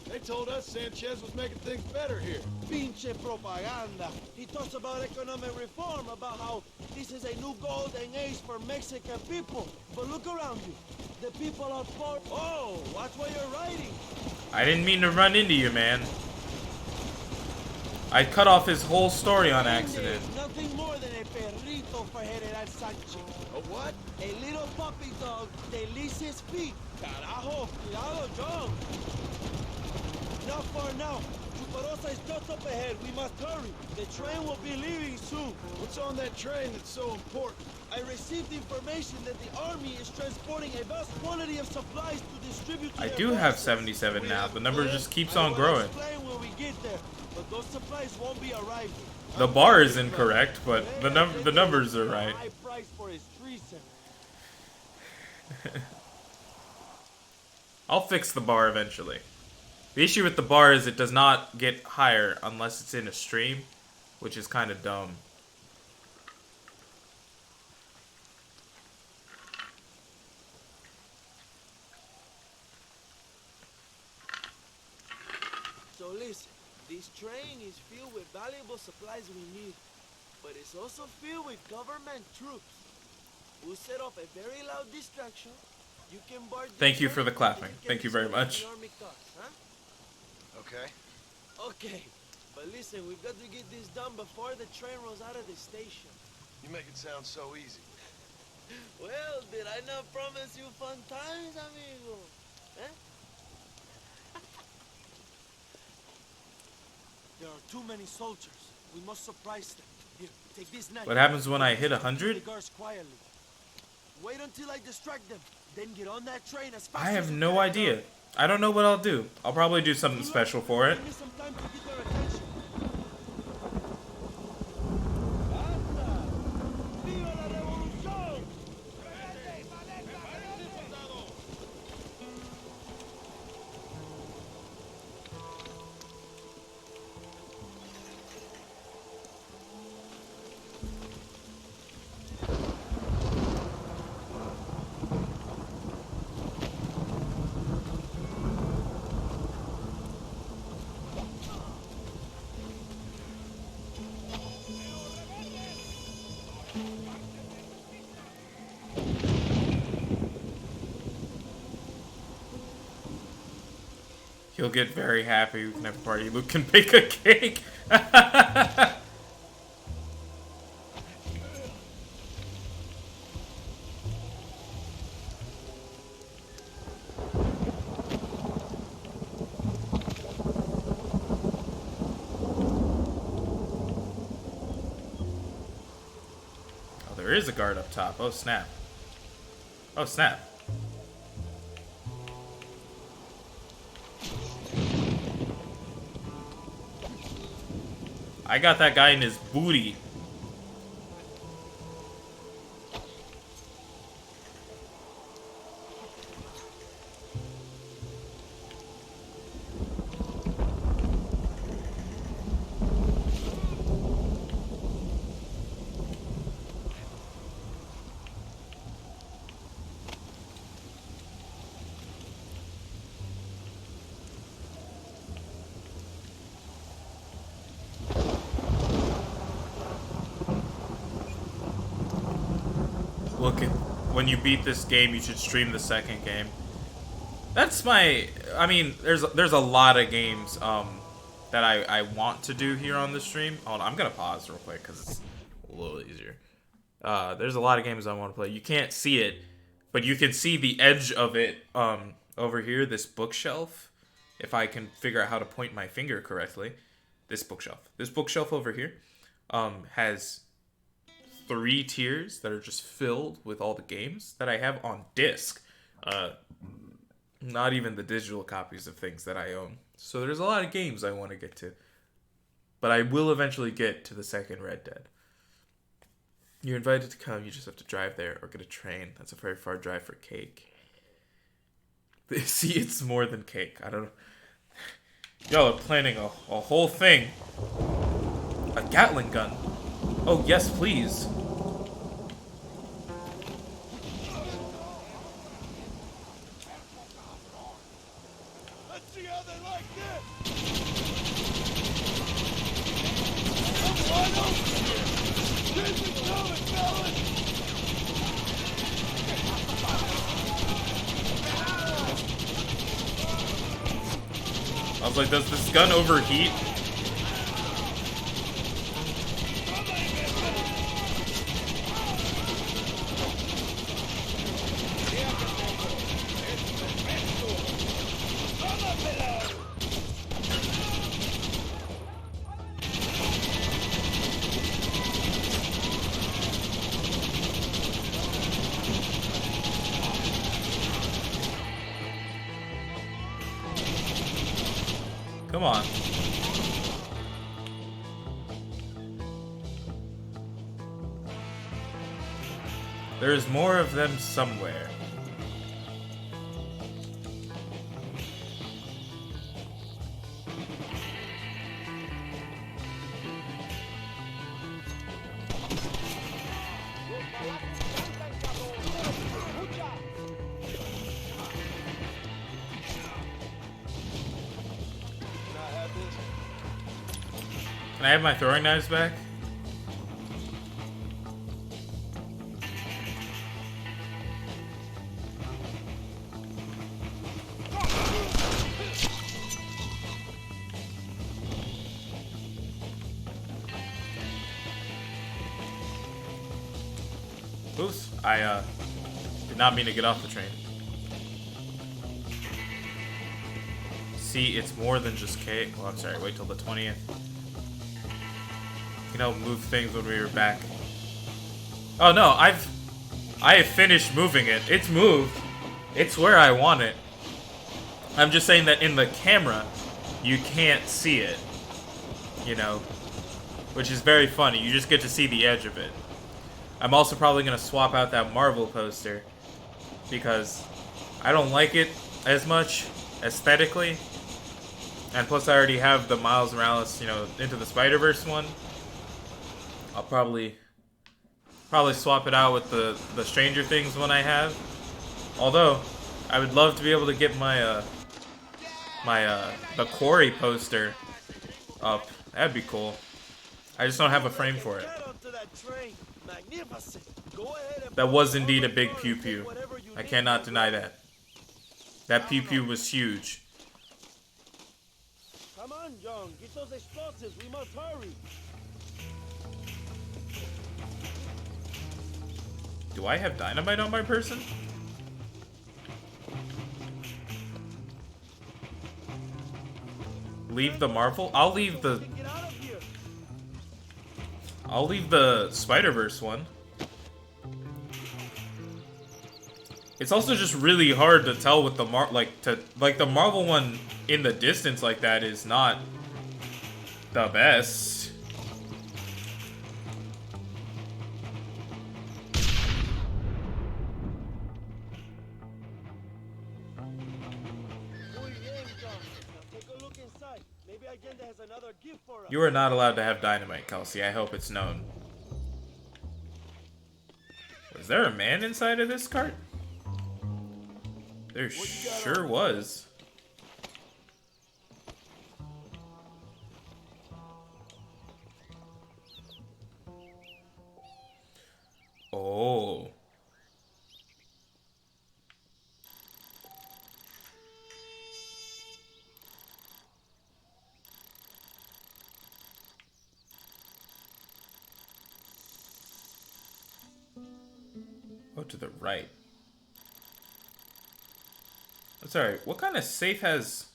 they told us Sanchez was making things better here. Pinche propaganda. He talks about economic reform, about how this is a new golden age for Mexican people. But look around you. The people are poor. Oh, watch where you're riding. I didn't mean to run into you, man. I cut off his whole story on accident. Nothing more than a perrito for General Sanchez. A what? A little puppy dog. They lease his feet. Carajo, cuidado, John. Not far now. Chuparosa is just up ahead. We must hurry. The train will be leaving soon. What's on that train that's so important? I received information that the army is transporting a vast quantity of supplies to distribute to I their do have bosses. 77 now. The number Well, just keeps I on will growing. explain when we get there, but those supplies won't be arriving. The bar is incorrect, but the numbers are right. High price for his treason. I'll fix the bar eventually. The issue with the bar is it does not get higher unless it's in a stream, which is kind of dumb. So listen, this train is filled with valuable supplies we need, but it's also filled with government troops. We'll set off a very loud distraction. You can board the Thank you train for the and clapping. you can Thank you very escort much. the army cars, huh? Okay. Okay, but listen, we've got to get this done before the train rolls out of the station. You make it sound so easy. Well, did I not promise you fun times, amigo? Eh? There are too many soldiers. We must surprise them. Here, take this knife. What happens when I hit Kill 100? the guards quietly. Wait until I distract them. Then get on that train as fast I as have you no can. idea. I don't know what I'll do. I'll probably do something special for it. Give me some time to get their attention. ¡Viva la revolución! He'll get very happy we can have a party. Luke can bake a cake. Oh, there is a guard up top. Oh, snap. Oh, snap. I got that guy in his booty. Look, when you beat this game, you should stream the second game. That's my... I mean, there's a lot of games that I want to do here on the stream. Hold on, I'm going to pause real quick because it's a little easier. There's a lot of games I want to play. You can't see it, but you can see the edge of it over here, this bookshelf. If I can figure out how to point my finger correctly. This bookshelf over here has 3 tiers that are just filled with all the games that I have on disc. Not even the digital copies of things that I own. So there's a lot of games I want to get to. But I will eventually get to the second Red Dead. You're invited to come, you just have to drive there or get a train. That's a very far drive for cake. See, it's more than cake. I don't know. Y'all are planning a whole thing. A Gatling gun. Oh, yes, please. Let's see how they like this. I was like, does this gun overheat? Come on. There's more of them somewhere. Can I have my throwing knives back? Oops, I did not mean to get off the train. See, it's more than just cake. Well, I'm sorry, wait till the 20th. You know, move things when we were back. Oh no, I have finished moving it. It's moved. It's where I want it. I'm just saying that in the camera, you can't see it. You know, which is very funny. You just get to see the edge of it. I'm also probably going to swap out that Marvel poster because I don't like it as much aesthetically. And plus I already have the Miles Morales, you know, Into the Spider-Verse one. I'll probably swap it out with the Stranger Things one I have. Although, I would love to be able to get my the Quarry poster up. That'd be cool. I just don't have a frame for it. That was indeed a big Pew Pew. I cannot deny that. That Pew Pew was huge. Come on, John. Get those explosives. We must hurry. Do I have dynamite on my person? Leave the Marvel? I'll leave the Spider-Verse one. It's also just really hard to tell with the the Marvel one in the distance like that is not the best. You are not allowed to have dynamite, Kelsey. I hope it's known. Was there a man inside of this cart? There sure was. Oh. Oh, to the right. I'm sorry, what kind of safe has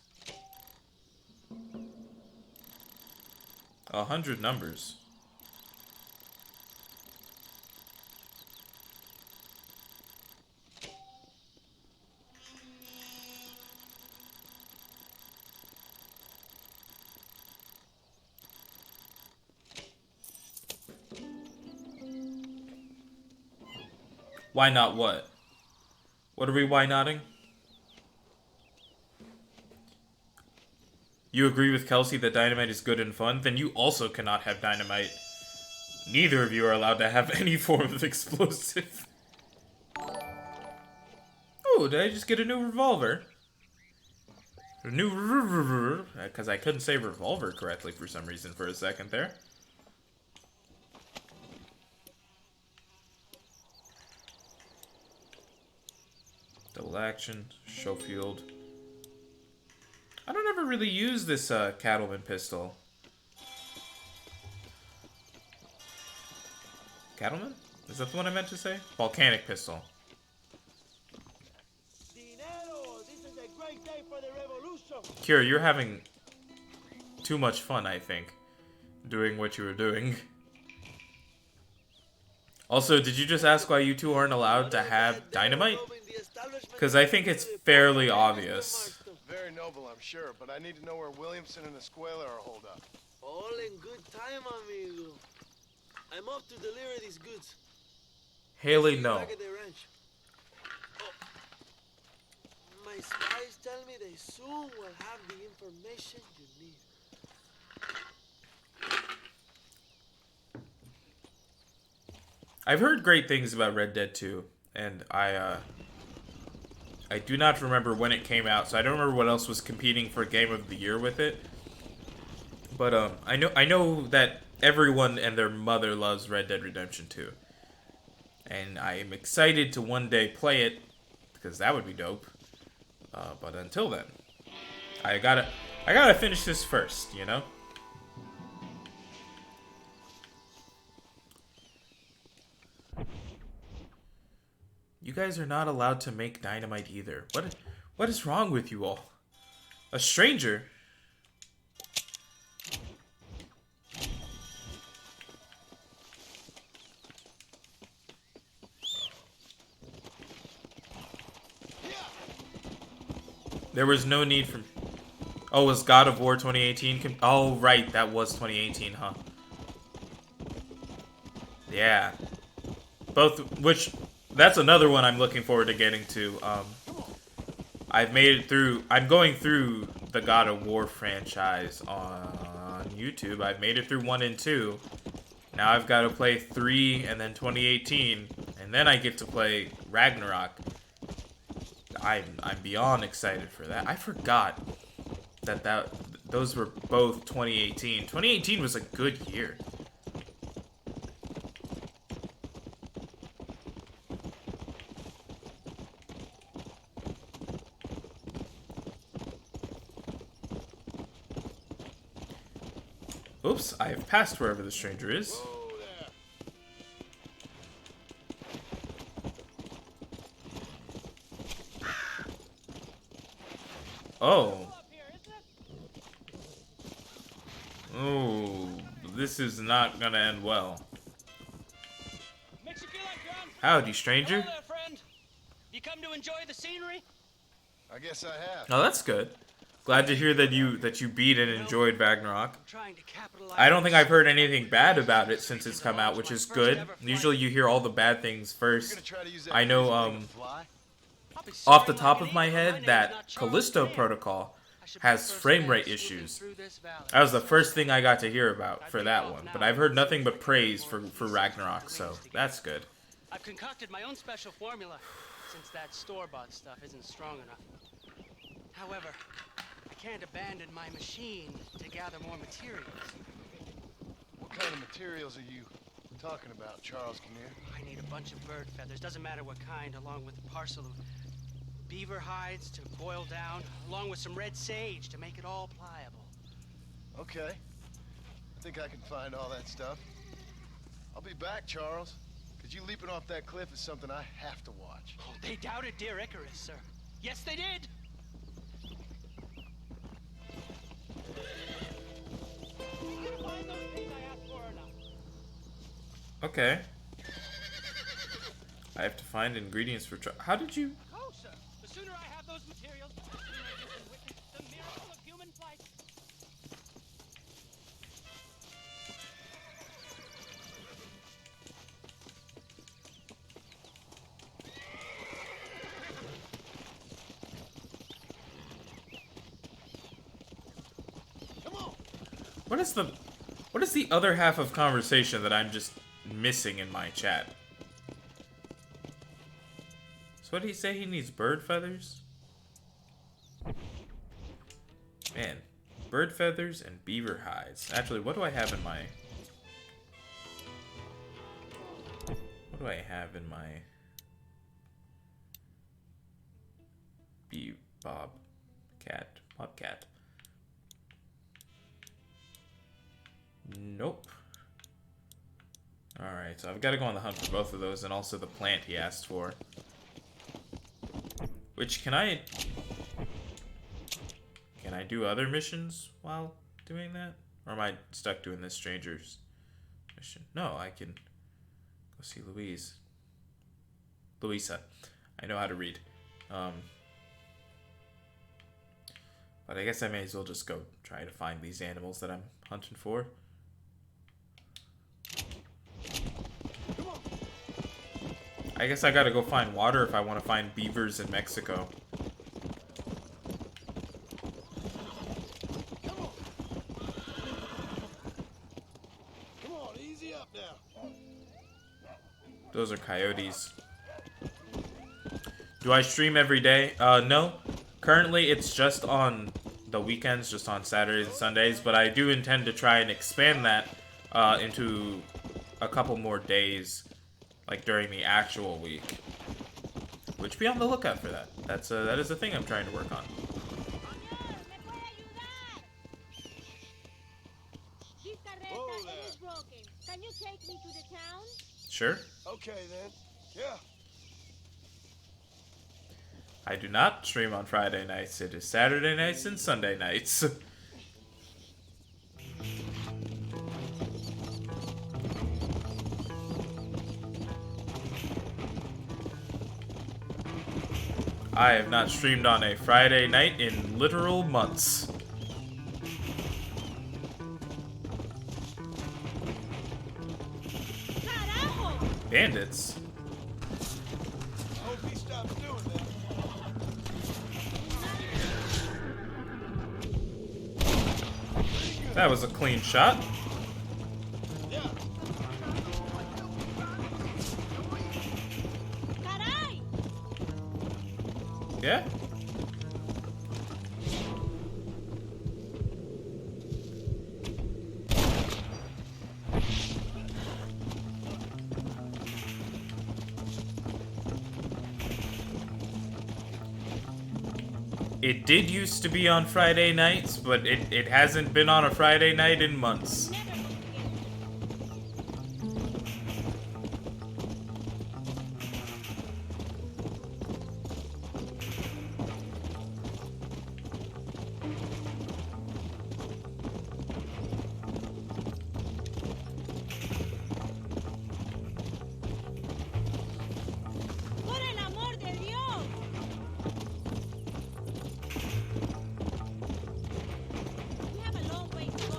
100 numbers? Why not what? What are we why notting? You agree with Kelsey that dynamite is good and fun? Then you also cannot have dynamite. Neither of you are allowed to have any form of explosive. Oh, did I just get a new revolver? A new because I couldn't say revolver correctly for some reason for a second there. Double action, Schofield. I don't ever really use this Cattleman pistol. Cattleman? Is that the one I meant to say? Volcanic pistol. Dinero, this is a great day for the revolution. Kira, you're having too much fun, I think, doing what you were doing. Also, did you just ask why you two aren't allowed to have dynamite? Because I think it's fairly obvious. Very noble, I'm sure, but I need to know where Williamson and Escuela are holed up. All in good time, amigo. I'm off to deliver these goods. Haley, no. Back at the ranch. Oh. My spies tell me they soon will have the information you need. I've heard great things about Red Dead 2, and I do not remember when it came out, so I don't remember what else was competing for Game of the Year with it. But I know that everyone and their mother loves Red Dead Redemption 2. And I am excited to one day play it, because that would be dope. But until then, I gotta finish this first, you know? You guys are not allowed to make dynamite either. What is wrong with you all? A stranger? There was no need for... Oh, was God of War 2018? Oh, right, that was 2018, huh? Yeah. Both, which... That's another one I'm looking forward to getting to. I've made it through... I'm going through the God of War franchise on YouTube. I've made it through 1 and 2. Now I've got to play 3 and then 2018. And then I get to play Ragnarok. I'm beyond excited for that. I forgot that those were both 2018. 2018 was a good year. Oops, I have passed wherever the stranger is. Oh. Oh, this is not gonna end well. Makes you feel like you're on. Howdy, stranger. Hello there, friend. You come to enjoy the scenery? I guess I have. Oh, that's good. Glad to hear that you beat and enjoyed Ragnarok. I don't think I've heard anything bad about it since it's come out, which is good. Usually you hear all the bad things first. I know, off the top of my head, that Callisto Protocol has frame rate issues. That was the first thing I got to hear about for that one. But I've heard nothing but praise for Ragnarok, so that's good. I've concocted my own special formula, since that store-bought stuff isn't strong enough. However, I can't abandon my machine to gather more materials. What kind of materials are you talking about, Charles Kinnear? I need a bunch of bird feathers, doesn't matter what kind, along with a parcel of beaver hides to boil down, along with some red sage to make it all pliable. Okay. I think I can find all that stuff. I'll be back, Charles. Because you leaping off that cliff is something I have to watch. Oh, they doubted dear Icarus, sir. Yes, they did! Okay. I have to find ingredients for... How did you... Oh, sir. The sooner I have those materials, the sooner you can witness the miracle of human flight. Come on. What is the other half of conversation that I'm just missing in my chat? So what did he say? He needs bird feathers? Man, bird feathers and beaver hides. Actually, what do I have in my... What do I have in my... Bobcat. Nope. Alright, so I've got to go on the hunt for both of those, and also the plant he asked for. Which, can I do other missions while doing that? Or am I stuck doing this stranger's mission? No, I can go see Louisa. I know how to read. But I guess I may as well just go try to find these animals that I'm hunting for. I guess I gotta go find water if I want to find beavers in Mexico. Come on, easy up now. Those are coyotes. Do I stream every day? No. Currently, it's just on the weekends, just on Saturdays and Sundays, but I do intend to try and expand that into a couple more days, like during the actual week. Which, be on the lookout for that. That is a thing I'm trying to work on. Whoa there. Can you take me to the town? Sure. Okay then. Yeah. I do not stream on Friday nights. It is Saturday nights and Sunday nights. I have not streamed on a Friday night in literal months. Bandits? I hope he stops doing that. That was a clean shot. Yeah. Caray! Yeah? It did used to be on Friday nights, but it hasn't been on a Friday night in months. ¡Por el amor de Dios! We have a long way to go.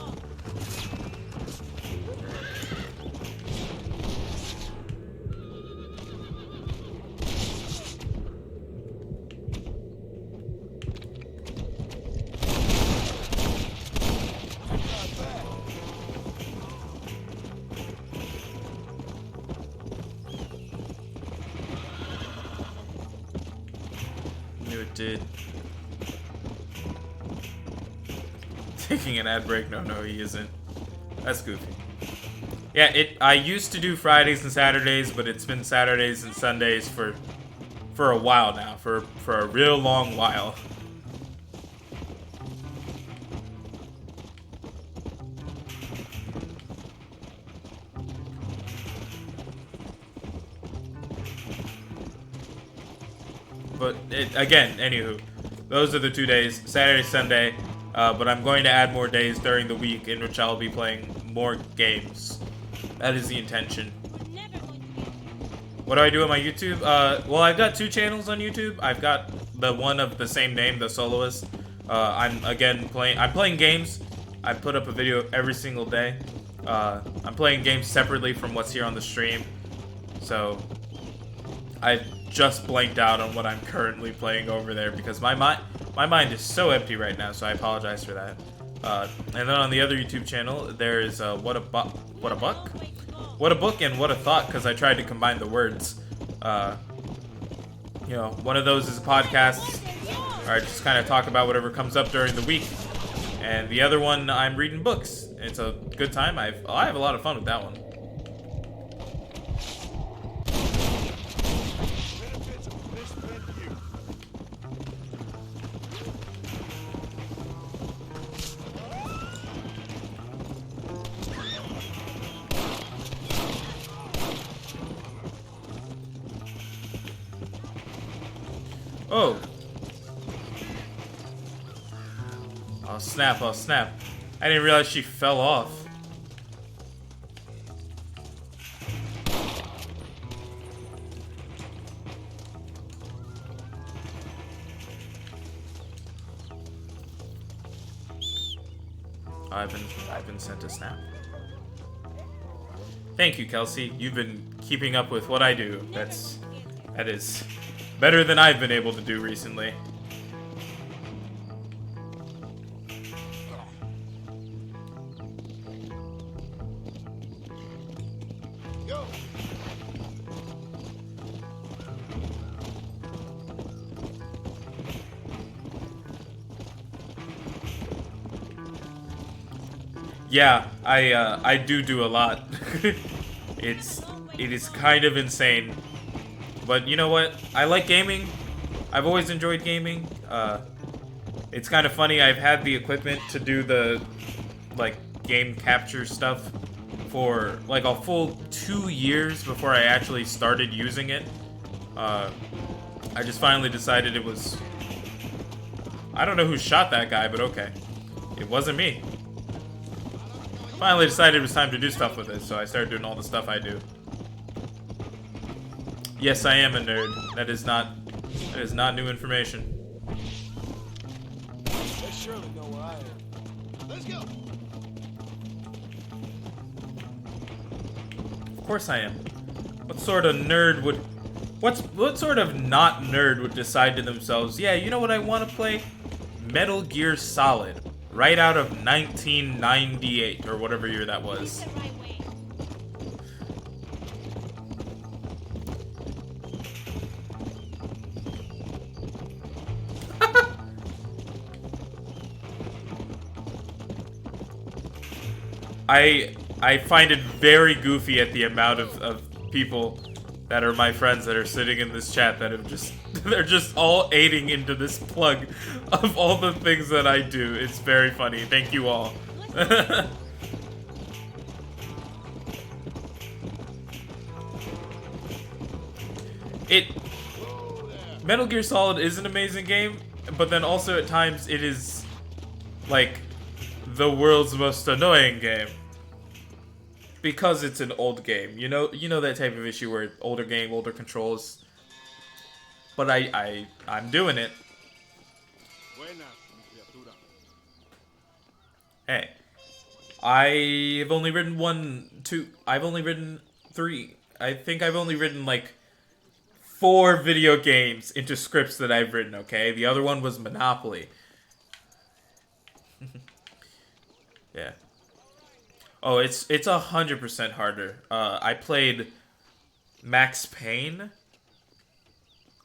Knew it did. Taking an ad break? No, he isn't. That's goofy. Yeah, I used to do Fridays and Saturdays, but it's been Saturdays and Sundays for a while now, for a real long while. But again, anywho, those are the 2 days, Saturday, Sunday. But I'm going to add more days during the week in which I'll be playing more games. That is the intention. What do I do on my YouTube? Well, I've got 2 channels on YouTube. I've got the one of the same name, The Soloist. I'm playing games. I put up a video every single day. I'm playing games separately from what's here on the stream. So I just blanked out on what I'm currently playing over there because my mind is so empty right now, so I apologize for that. And then on the other YouTube channel, there is What a Book and What a Thought, because I tried to combine the words. You know, one of those is podcasts, where I just kind of talk about whatever comes up during the week, and the other one I'm reading books. It's a good time. I have a lot of fun with that one. Benefits of this view. Oh. Oh, snap. Oh, snap. I didn't realize she fell off. I've been sent a snap. Thank you, Kelsey. You've been keeping up with what I do. That is better than I've been able to do recently. Go. Yeah, I do a lot. it is kind of insane. But you know what? I like gaming. I've always enjoyed gaming. It's kind of funny. I've had the equipment to do the like game capture stuff for like a full 2 years before I actually started using it. I just finally decided it was... I don't know who shot that guy, but okay. It wasn't me. Finally decided it was time to do stuff with it, so I started doing all the stuff I do. Yes, I am a nerd. That is not new information. They surely know where I am. Let's go. Of course I am. What sort of nerd would... What sort of not nerd would decide to themselves, yeah, you know what I want to play? Metal Gear Solid. Right out of 1998, or whatever year that was. I find it very goofy at the amount of people that are my friends that are sitting in this chat that have just they're just all aiding into this plug of all the things that I do. It's very funny. Thank you all. Metal Gear Solid is an amazing game, but then also at times it is like the world's most annoying game. Because it's an old game. You know that type of issue where older game, older controls. But I'm doing it. Hey. I've only written I've only written 3. I think I've only written like 4 video games into scripts that I've written, okay? The other one was Monopoly. Yeah. Oh, it's 100% harder. I played Max Payne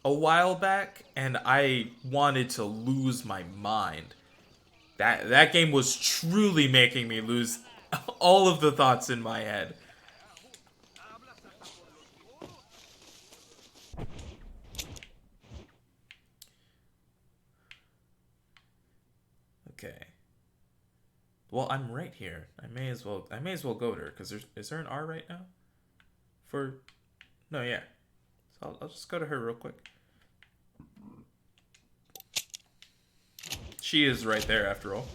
a while back, and I wanted to lose my mind. That game was truly making me lose all of the thoughts in my head. Okay. Well, I'm right here. I may as well go to her, because is there an R right now? No, yeah. So I'll just go to her real quick. She is right there after all.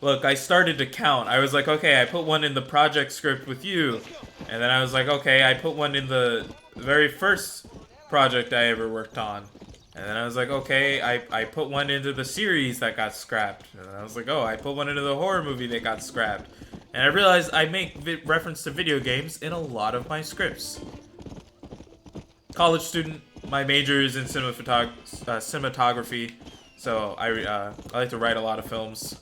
Look, I started to count. I was like, okay, I put one in the project script with you. And then I was like, okay, I put one in the very first project I ever worked on. And then I was like, okay, I put one into the series that got scrapped. And I was like, oh, I put one into the horror movie that got scrapped. And I realized I make reference to video games in a lot of my scripts. College student, my major is in cinematography, so I like to write a lot of films.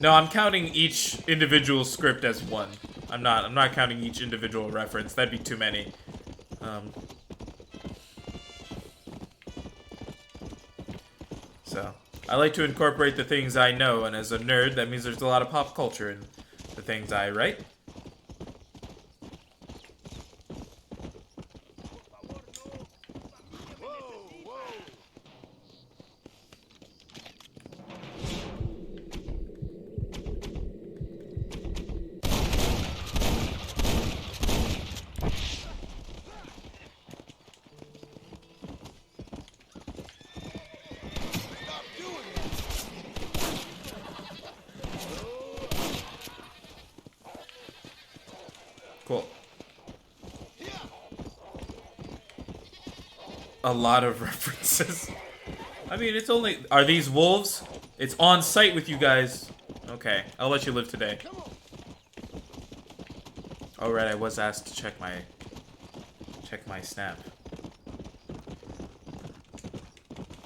No, I'm counting each individual script as one. I'm not counting each individual reference. That'd be too many. So, I like to incorporate the things I know, and as a nerd, that means there's a lot of pop culture in the things I write. a lot of references. I mean, it's only... Are these wolves? It's on site with you guys. Okay, I'll let you live today. Oh, right, I was asked to check my snap.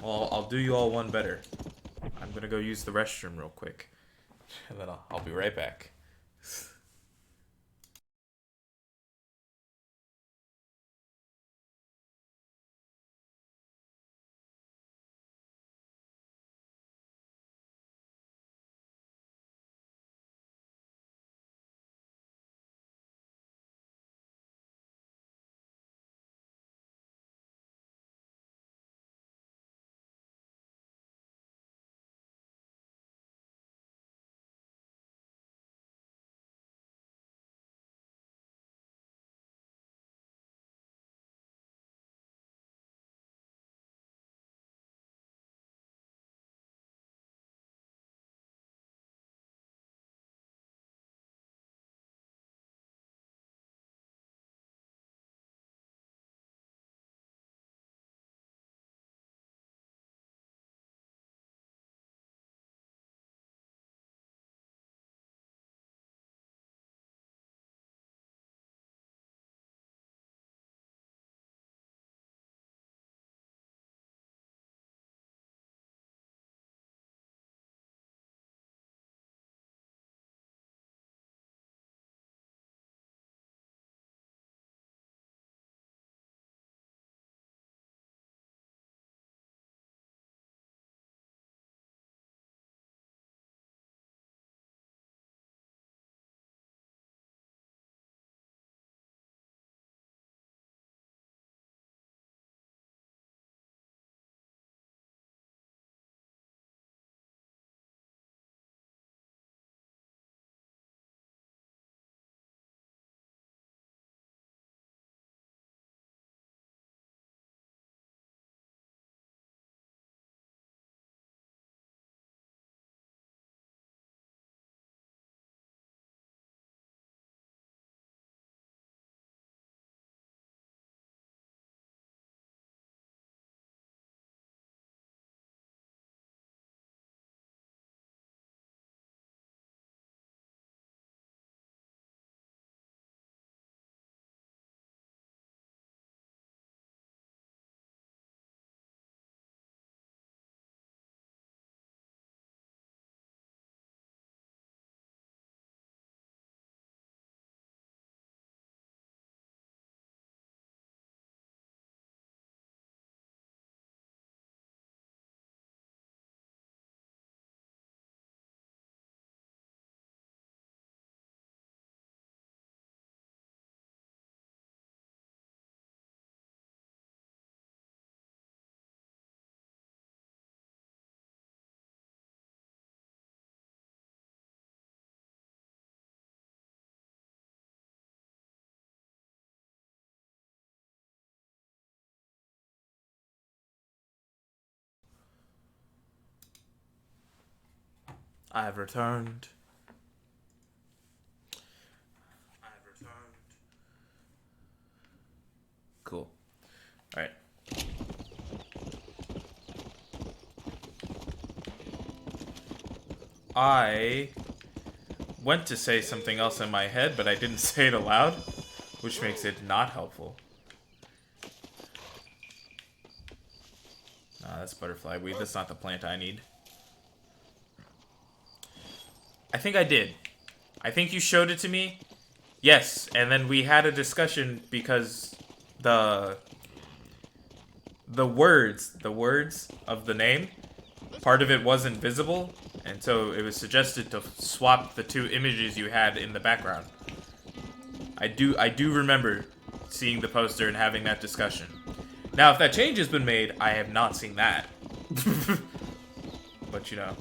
Well, I'll do you all one better. I'm gonna go use the restroom real quick. And then I'll be right back. I've returned. Cool. Alright. I went to say something else in my head, but I didn't say it aloud, which makes it not helpful. Nah, that's butterfly weed. That's not the plant I need. I think I did. I think you showed it to me. Yes, and then we had a discussion because the words of the name, part of it wasn't visible, and so it was suggested to swap the two images you had in the background. I do remember seeing the poster and having that discussion. Now, if that change has been made, I have not seen that. But, you know.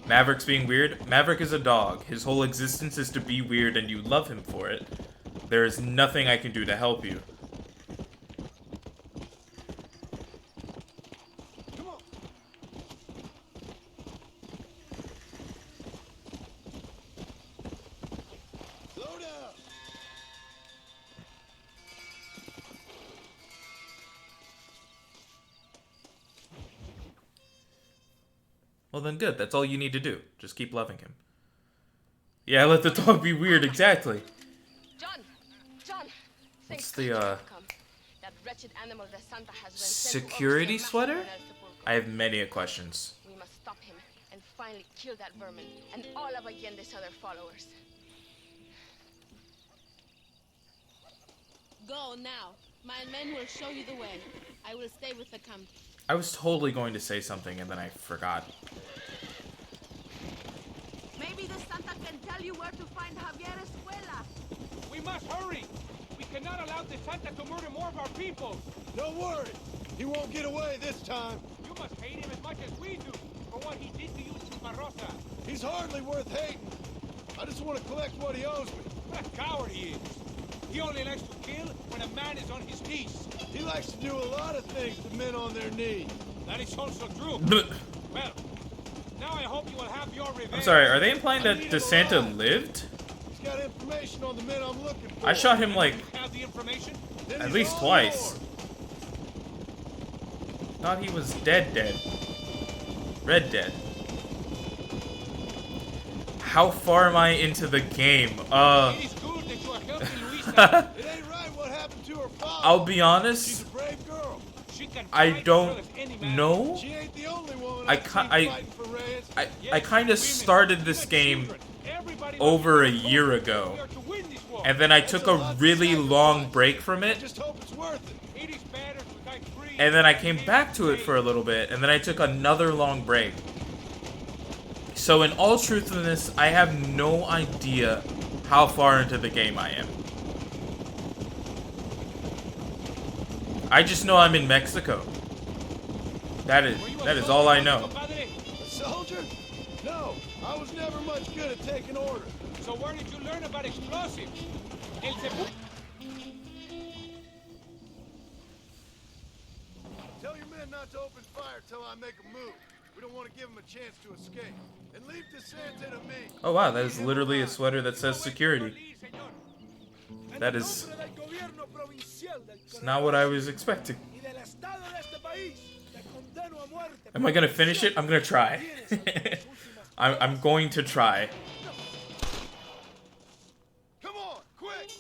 Maverick's being weird. Maverick is a dog. His whole existence is to be weird, and you love him for it. There is nothing I can do to help you. Come on. Slow down. Well then good, that's all you need to do. Just keep loving him. Yeah, let the dog be weird, exactly. John, What's thank the, God you have come. That wretched animal that Santa has been sent to security oversee a sweater? massacre in El Sepulcro. I have many questions. We must stop him and finally kill that vermin and all of Allende's other followers. Go now. My men will show you the way. I will stay with the camp. I was totally going to say something and then I forgot. Maybe the Santa can tell you where to find Javier Escuela. We must hurry. We cannot allow the Santa to murder more of our people. Don't worry. He won't get away this time. You must hate him as much as we do for what he did to you in Barrosa. He's hardly worth hating. I just want to collect what he owes me. What a coward he is. He only likes to kill when a man is on his knees. He likes to do a lot of things to men on their knees. That is also true. Well, now I hope you will have your revenge. I'm sorry, are they implying that DeSanta lived? He's got information on the men I'm looking for. I shot him like Have the information? at least twice. Thought he was dead. Red dead. How far am I into the game? It is good that you are helping Luisa. It ain't right what happened to her father. I'll be She's honest, a brave girl. She can I fight don't as well as any man. know. She ain't the only woman I I've seen fighting for Reyes. I kind of started this game over a year ago, and then I took a really long break from it, Just hope it's worth it. It is better to die free. and then I came back to it for a little bit, and then I took another long break. So in all truthfulness, I have no idea how far into the game I am. I just know I'm in Mexico. That is all I know. A soldier? No, I was never much good at taking orders. So where did you learn about explosives? El Sepulcro. Tell your men not to open fire till I make a move. We don't want to give them a chance to escape. And leave DeSanta to me. Oh wow, that is literally a sweater that says security. That is not what I was expecting. Am I gonna finish it? I'm gonna try. I'm going to try. Come on, quick!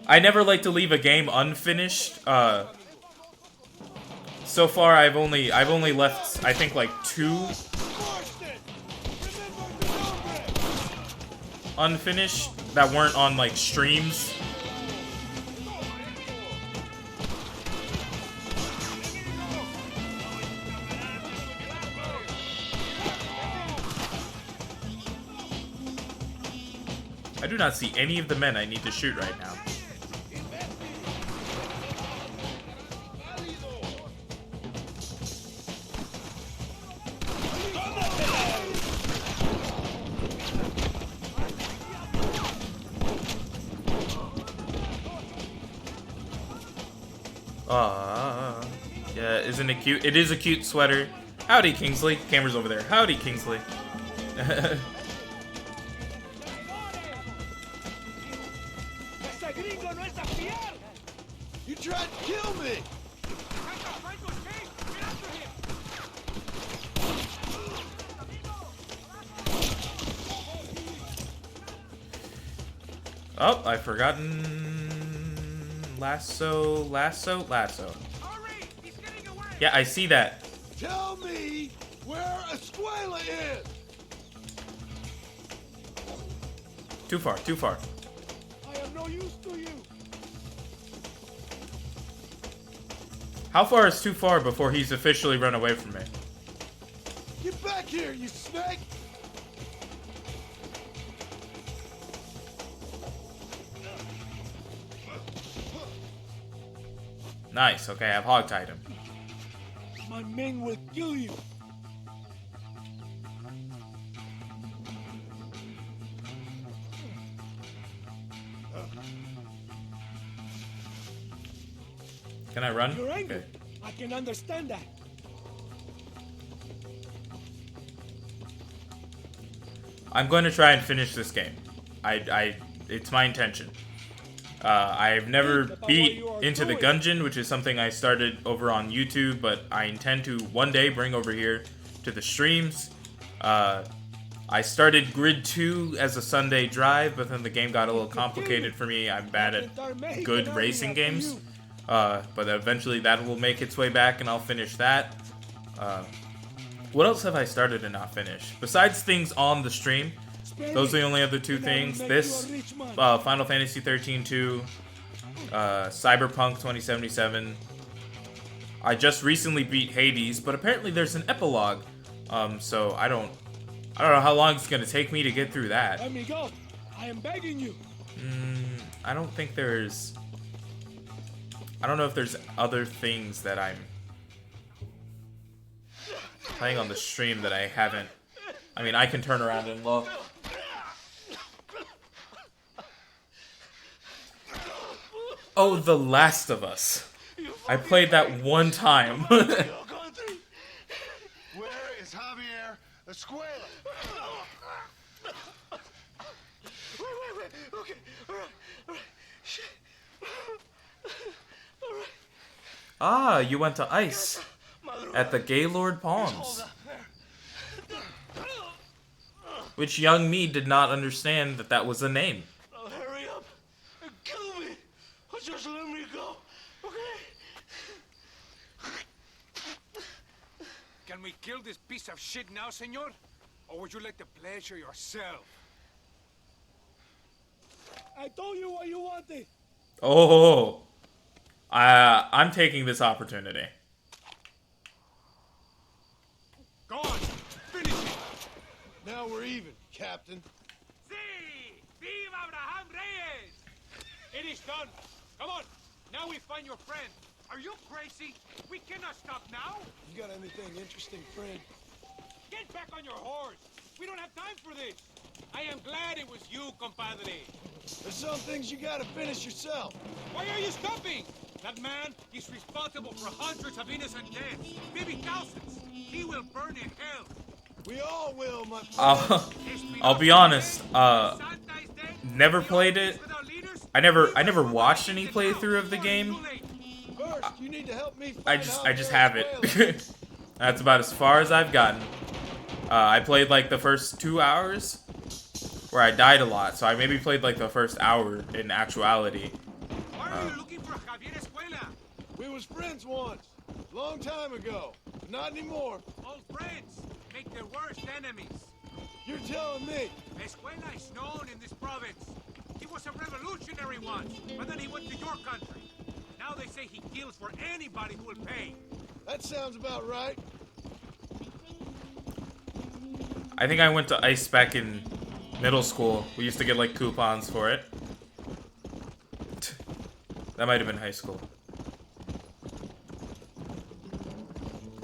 I never like to leave a game unfinished. So far I've only left I think like 2 unfinished that weren't on like streams. I do not see any of the men I need to shoot right now. Yeah, isn't it cute? It is a cute sweater. Howdy, Kingsley. Camera's over there. Howdy, Kingsley. You tried to kill me! Oh, I've forgotten. Lasso. Yeah, I see that. Tell me where Escuela is! Too far. I am no use to you. How far is too far before he's officially run away from me? Get back here, you snake! Nice, okay, I've hogtied him. My men will kill you. Can I run? You're angry. Okay. I can understand that. I'm going to try and finish this game. It's my intention. I've never beat Into the Gungeon, which is something I started over on YouTube, but I intend to one day bring over here to the streams. I started Grid 2 as a Sunday drive, but then the game got a little complicated for me. I'm bad at good racing games. But eventually that will make its way back and I'll finish that. What else have I started and not finished? Besides things on the stream, those are the only other two things. This, Final Fantasy 13-2, Cyberpunk 2077. I just recently beat Hades, but apparently there's an epilogue. So I don't know how long it's gonna take me to get through that. Let me go. I am begging you. I don't think there's... I don't know if there's other things that I'm playing on the stream that I haven't... I mean, I can turn around and look. Oh, The Last of Us. I played that one time. Where is Javier Escuela? Wait. Okay, alright. Shit. Alright. Ah, you went to ICE at the Gaylord Palms. Which young me did not understand that that was a name. Oh, hurry up and kill me. Or just let me go, okay? Can we kill this piece of shit now, senor? Or would you like the pleasure yourself? I told you what you wanted. Oh, I'm taking this opportunity. Go on, finish it. Now we're even, Captain. Sí, viva Abraham Reyes! It is done. Come on, now we find your friend. Are you crazy? We cannot stop now. You got anything interesting, friend? Get back on your horse. We don't have time for this. I am glad it was you, compadre. There's some things you gotta finish yourself. Why are you stopping? That man is responsible for hundreds of innocent deaths, maybe thousands. He will burn in hell. We all will, my friend. I'll be honest. Never played it. I never watched any playthrough of the game. First, you need to help me I just have it. That's about as far as I've gotten. I played like the first 2 hours, where I died a lot. So I maybe played like the first hour in actuality. Why are you looking for Javier Escuela? We was friends once, long time ago, but not anymore. Old friends make their worst enemies. You're telling me? Escuela is known in this province. He was a revolutionary once, but then he went to your country. Now they say he kills for anybody who will pay. That sounds about right. I think I went to ICE back in middle school. We used to get like coupons for it. That might have been high school.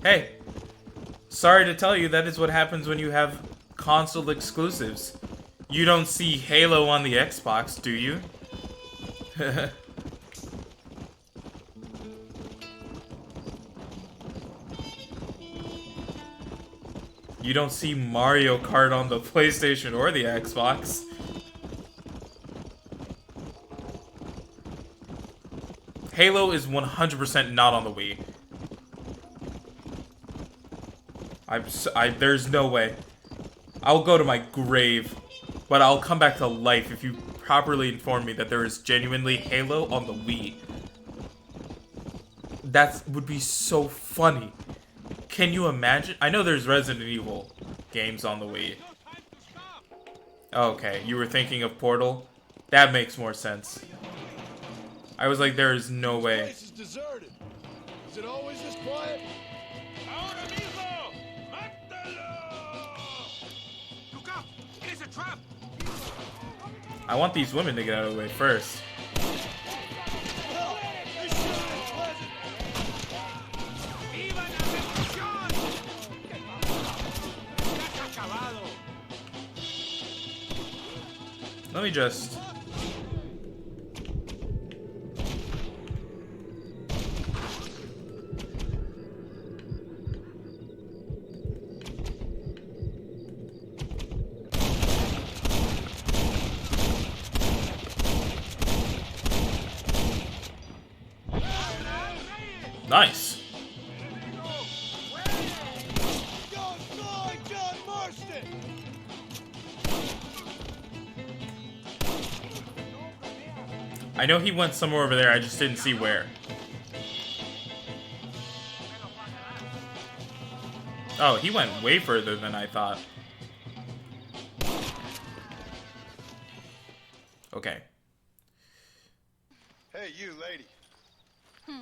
Hey, sorry to tell you, that is what happens when you have console exclusives. You don't see Halo on the Xbox, do you? You don't see Mario Kart on the PlayStation or the Xbox. Halo is 100% not on the Wii. There's no way. I'll go to my grave, but I'll come back to life if you properly inform me that there is genuinely Halo on the Wii. That would be so funny. Can you imagine? I know there's Resident Evil games on the Wii. Okay, you were thinking of Portal? That makes more sense. I was like, there is no way. This place is deserted. Is it always this quiet? Ahora mismo! ¡Mátalo! Look out! It is a trap! I want these women to get out of the way first. Let me just... Nice. Go find John Marston! I know he went somewhere over there, I just didn't see where. Oh, he went way further than I thought. Okay. Hey, you lady.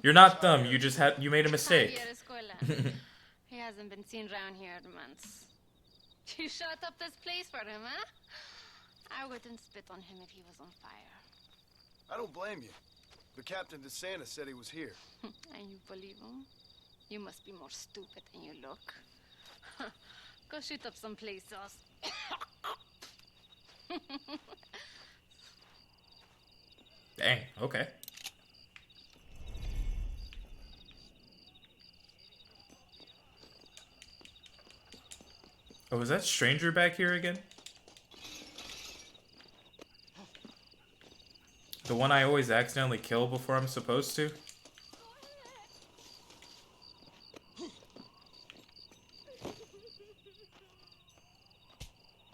You're not dumb, you made a mistake. He hasn't been seen around here in months. You shut up this place for him, huh? I wouldn't spit on him if he was on fire. I don't blame you. But Captain DeSantis said he was here. And you believe him? You must be more stupid than you look. Go shoot up some place else. Dang, okay. Oh, is that stranger back here again? The one I always accidentally kill before I'm supposed to?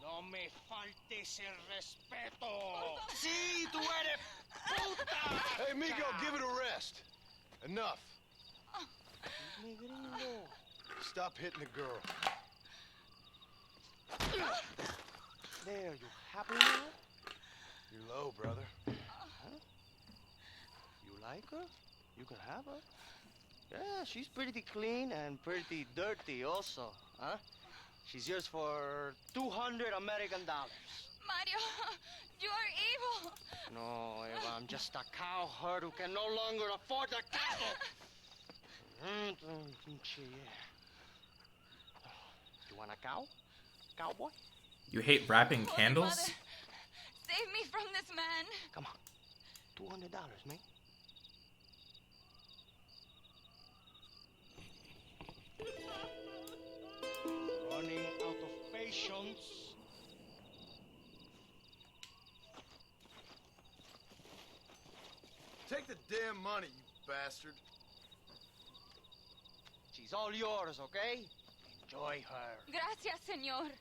No me faltes el respeto. Sí, tú eres puta. Hey, Migo, give it a rest. Enough. Stop hitting the girl. There, you happy now? You're low, brother. You like her? You can have her. Yeah, she's pretty clean and pretty dirty also, huh? She's yours for 200 American dollars. Mario, you're evil. No, Eva, I'm just a cowherd who can no longer afford the cattle. You want a cow? Cowboy? You hate wrapping candles? Save me from this man. Come on. $200, man. Running out of patience. Take the damn money, you bastard. She's all yours, okay? Enjoy her. Gracias, señor.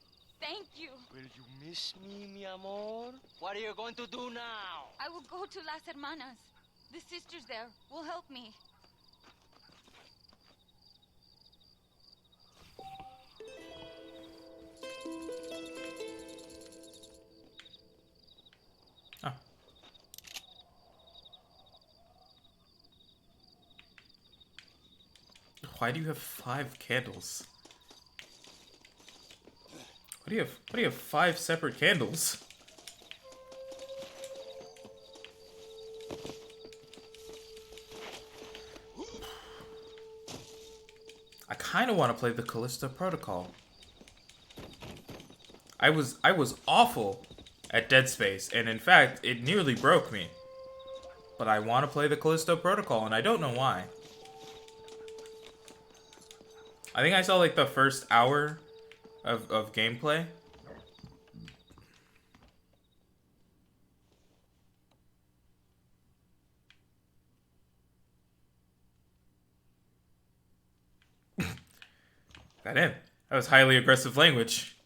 Thank you. Will you miss me, mi amor? What are you going to do now? I will go to Las Hermanas. The sisters there will help me. Oh. Why do you have 5 candles? Why do you have 5 separate candles? I kind of want to play the Callisto Protocol. I was awful at Dead Space, and in fact, it nearly broke me. But I want to play the Callisto Protocol, and I don't know why. I think I saw like the first hour of gameplay. That was highly aggressive language.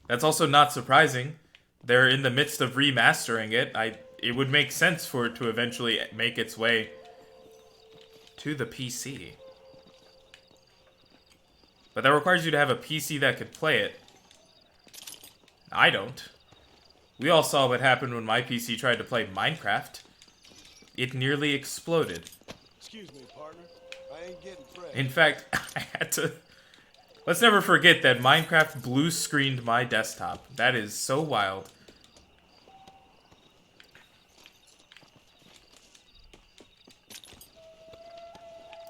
That's also not surprising. They're in the midst of remastering it. It would make sense for it to eventually make its way to the PC. But that requires you to have a PC that could play it. I don't. We all saw what happened when my PC tried to play Minecraft. It nearly exploded. Excuse me, partner. I ain't getting fresh. In fact, I had to... Let's never forget that Minecraft blue-screened my desktop. That is so wild.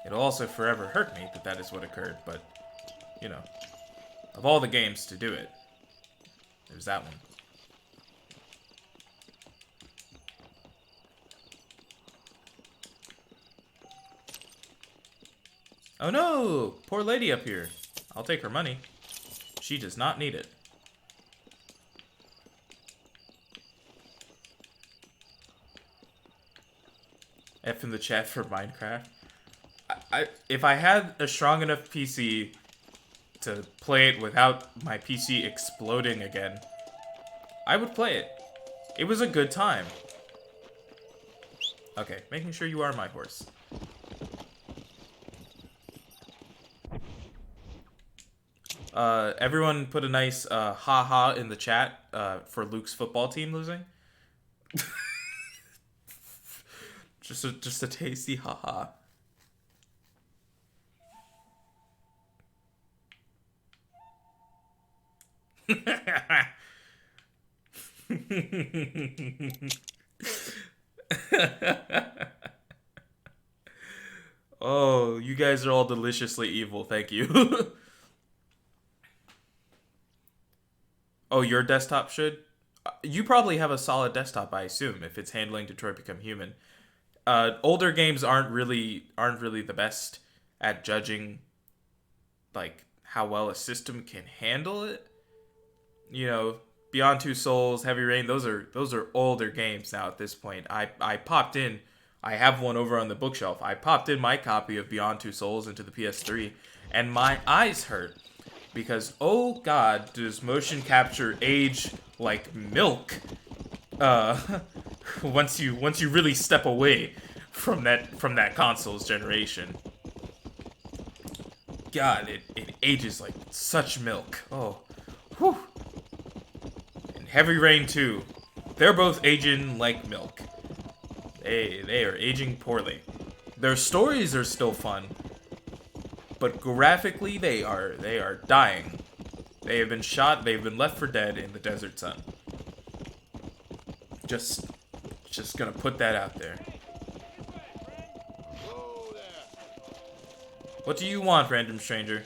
It'll also forever hurt me that that is what occurred, but, you know, of all the games to do it, there's that one. Oh no! Poor lady up here. I'll take her money. She does not need it. F in the chat for Minecraft. if I had a strong enough PC to play it without my PC exploding again, I would play it. It was a good time. Okay, making sure you are my horse. Everyone put a nice ha-ha in the chat for Luke's football team losing. just a tasty ha-ha. Oh, you guys are all deliciously evil. Thank you. Oh, your desktop should? You probably have a solid desktop, I assume, if it's handling Detroit Become Human. Older games aren't really the best at judging like how well a system can handle it. You know, Beyond Two Souls, Heavy Rain, those are older games now at this point. I popped in, I have one over on the bookshelf. I popped in my copy of Beyond Two Souls into the PS3 and my eyes hurt because oh god, does motion capture age like milk once you really step away from that console's generation. God, it ages like such milk. Oh, whew. And Heavy Rain 2, they're both aging like milk. They are aging poorly. Their stories are still fun, but graphically they are dying. They have been shot. They've been left for dead in the desert sun. Just gonna put that out there. What do you want, random stranger?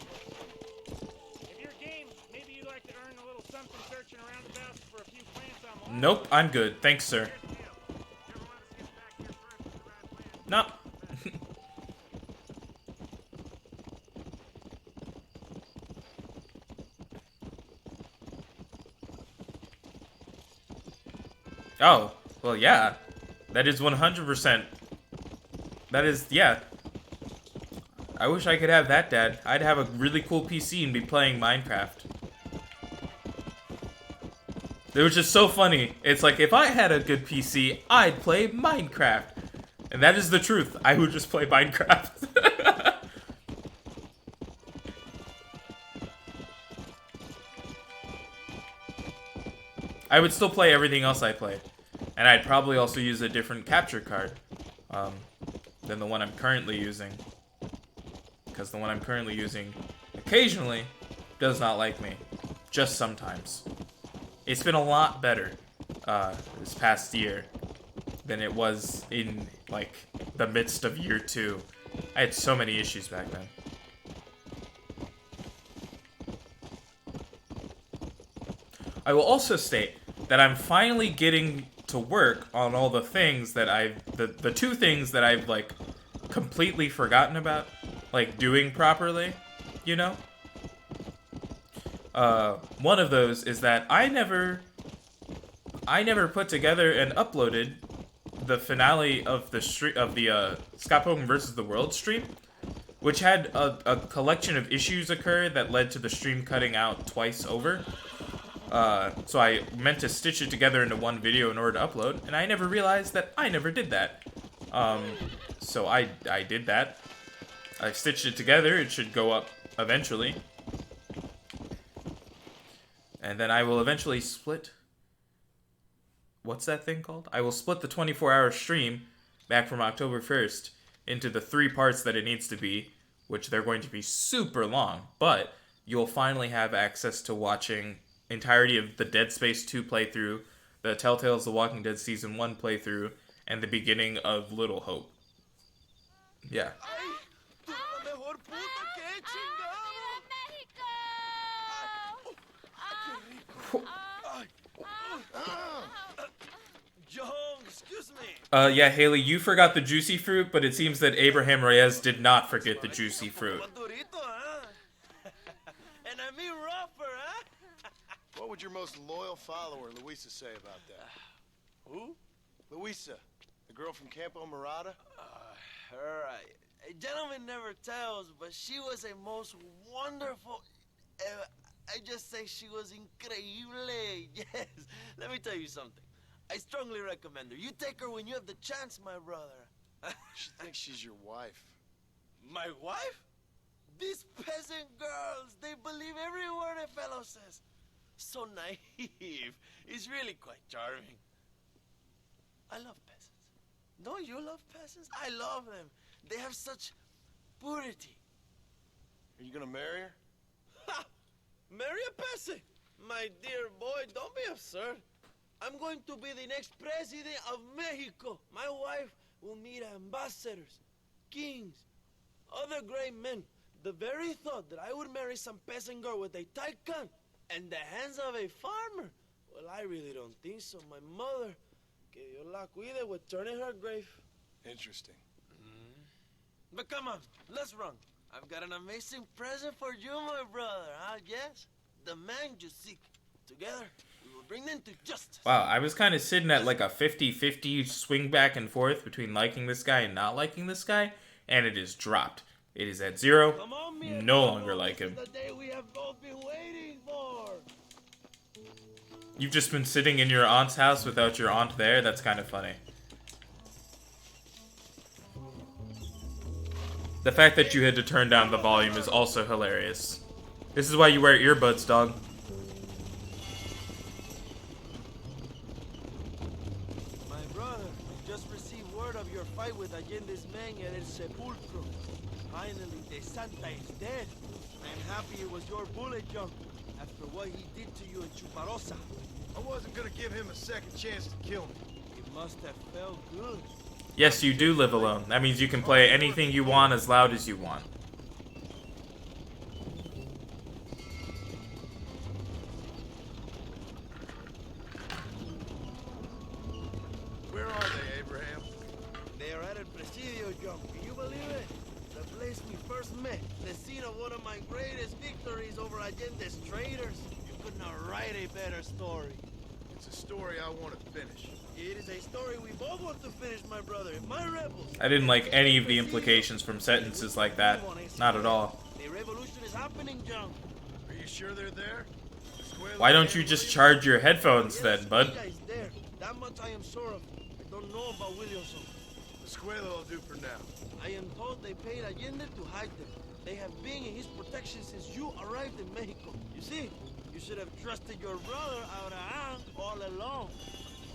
If you're game, maybe you'd like to earn a little something searching around the house for a few plants I'm Nope, I'm good. Thanks, sir. No. Oh, well, yeah. That is 100%. That is, yeah. I wish I could have that, Dad. I'd have a really cool PC and be playing Minecraft. It was just so funny. It's like, if I had a good PC, I'd play Minecraft. And that is the truth. I would just play Minecraft. I would still play everything else I play. And I'd probably also use a different capture card than the one I'm currently using. Because the one I'm currently using occasionally does not like me. Just sometimes. It's been a lot better this past year than it was in, like, the midst of year 2. I had so many issues back then. I will also state that I'm finally getting to work on all the things that the two things that I've, like, completely forgotten about, like, doing properly, you know? One of those is that I never put together and uploaded the finale of the Scott Pilgrim vs. the World stream, which had a collection of issues occur that led to the stream cutting out twice over. So I meant to stitch it together into one video in order to upload, and I never realized that I never did that. So I did that. I stitched it together. It should go up eventually. And then I will eventually split... What's that thing called? I will split the 24-hour stream back from October 1st into the 3 parts that it needs to be, which they're going to be super long, but you'll finally have access to watching entirety of the Dead Space 2 playthrough, the Telltale's The Walking Dead Season 1 playthrough, and the beginning of Little Hope. Yeah. Excuse me. Yeah, Haley, you forgot the juicy fruit, but it seems that Abraham Reyes did not forget the juicy fruit. And I mean rougher, huh? What would your most loyal follower, Luisa, say about that? Who? Luisa, the girl from Campo Murata? Her, A gentleman never tells, but she was a most wonderful... I just say she was increíble. Yes. Let me tell you something. I strongly recommend her. You take her when you have the chance, my brother. She thinks she's your wife. My wife? These peasant girls, they believe every word a fellow says. So naive. It's really quite charming. I love peasants. Don't you love peasants? I love them. They have such purity. Are you gonna marry her? Ha! Marry a peasant? My dear boy, don't be absurd. I'm going to be the next president of Mexico. My wife will meet ambassadors, kings, other great men. The very thought that I would marry some peasant girl with a tight gun and the hands of a farmer, well, I really don't think so. My mother, que Dios la cuide, would turn in her grave. Interesting. But come on, let's run. I've got an amazing present for you, my brother, huh? Yes? The man you seek. Together, we will bring them to justice. Wow, I was kind of sitting at like a 50-50 swing back and forth between liking this guy and not liking this guy, and it is dropped. It is at 0. No longer like him. The day we have both been waiting for. You've just been sitting in your aunt's house without your aunt there? That's kind of funny. The fact that you had to turn down the volume is also hilarious. This is why you wear earbuds, dog. My brother, I just received word of your fight with Allende's men at El Sepulcro. Finally, the Santa is dead. I'm happy it was your bullet, John, after what he did to you in Chuparosa. I wasn't gonna give him a second chance to kill me. It must have felt good. Yes, you do live alone. That means you can play anything you want as loud as you want. Where are they, Abraham? They are at El Presidio, John. Can you believe it? The place we first met. The scene of one of my greatest victories over Allende's traitors. You could not write a better story. It's a story I want to finish. It is a story we both want to finish, my brother. My rebels. I didn't like any of the implications from sentences like that. Not at all. The revolution is happening, John. Are you sure they're there? Why don't you just charge your headphones then, bud? Is there. That much I am sure of. I don't know about Williamson. Escuela will do for now. I am told they paid Allende to hide them. They have been in his protection since you arrived in Mexico. You see, you should have trusted your brother Abraham all along.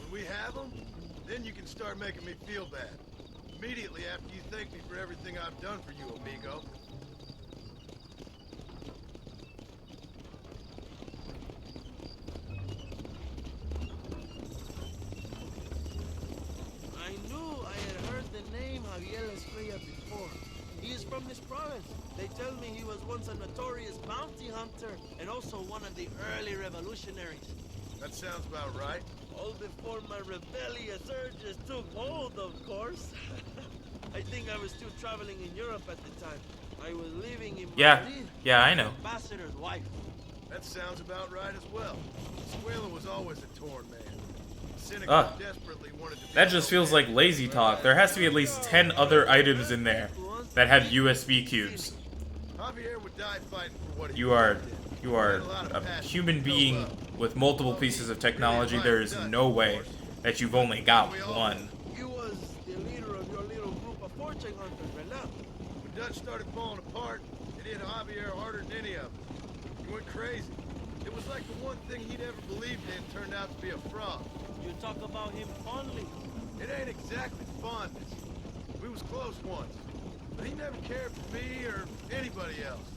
When we have them, then you can start making me feel bad. Immediately after you thank me for everything I've done for you, amigo. I knew I had heard the name Javier Estrella before. He is from this province. They tell me he was once a notorious bounty hunter and also one of the early revolutionaries. That sounds about right. All before my rebellious urges took hold, of course. I think I was still traveling in Europe at the time. I was living in Madrid. Yeah, I know. Ambassador's wife. That sounds about right as well. Escuela was always a torn man. Seneca desperately wanted to be that just feels like lazy talk. There has to be at least 10 other items in there that have USB cubes. Javier would die fighting for what he You are a human being with multiple pieces of technology. There is no way that you've only got one. You was the leader of your little group of fortune hunters, ¿verdad? When Dutch started falling apart, it hit Javier harder than any of them. He went crazy. It was like the one thing he'd ever believed in turned out to be a fraud. You talk about him fondly. It ain't exactly fondness. We was close once, but he never cared for me or anybody else.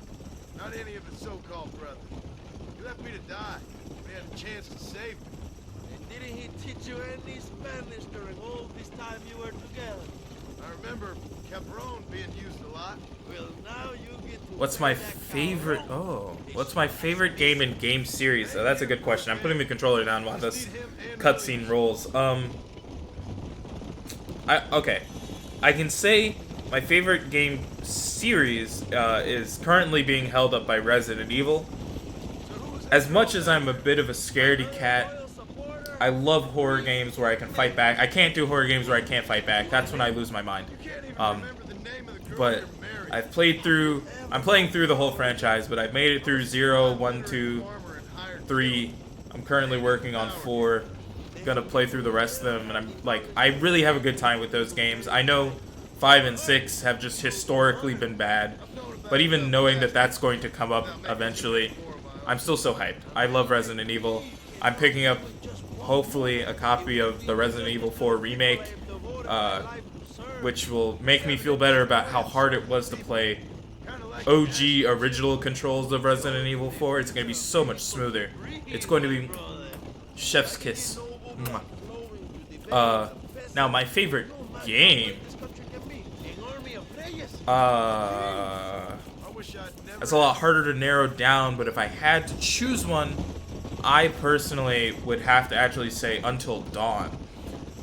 Not any of his so-called brothers. He left me to die. We had a chance to save him. And didn't he teach you any Spanish during all this time you were together? I remember Cabron being used a lot. Well, now you get to What's my favorite? Oh, what's my favorite game in game series? Oh, that's a good question. I'm putting the controller down while this cutscene rolls. Okay, I can say my favorite game series is currently being held up by Resident Evil. As much as I'm a bit of a scaredy cat, I love horror games where I can fight back. I can't do horror games where I can't fight back. That's when I lose my mind. but I'm playing through the whole franchise, but I've made it through 0, 1, 2, 3. I'm currently working on 4. Gonna play through the rest of them, and I'm like, I really have a good time with those games. I know 5 and 6 have just historically been bad, but even knowing that that's going to come up eventually, I'm still so hyped. I love Resident Evil. I'm picking up, hopefully, a copy of the Resident Evil 4 remake, which will make me feel better about how hard it was to play OG original controls of Resident Evil 4. It's going to be so much smoother. It's going to be chef's kiss. Now my favorite game. That's a lot harder to narrow down, but if I had to choose one, I personally would have to actually say Until Dawn.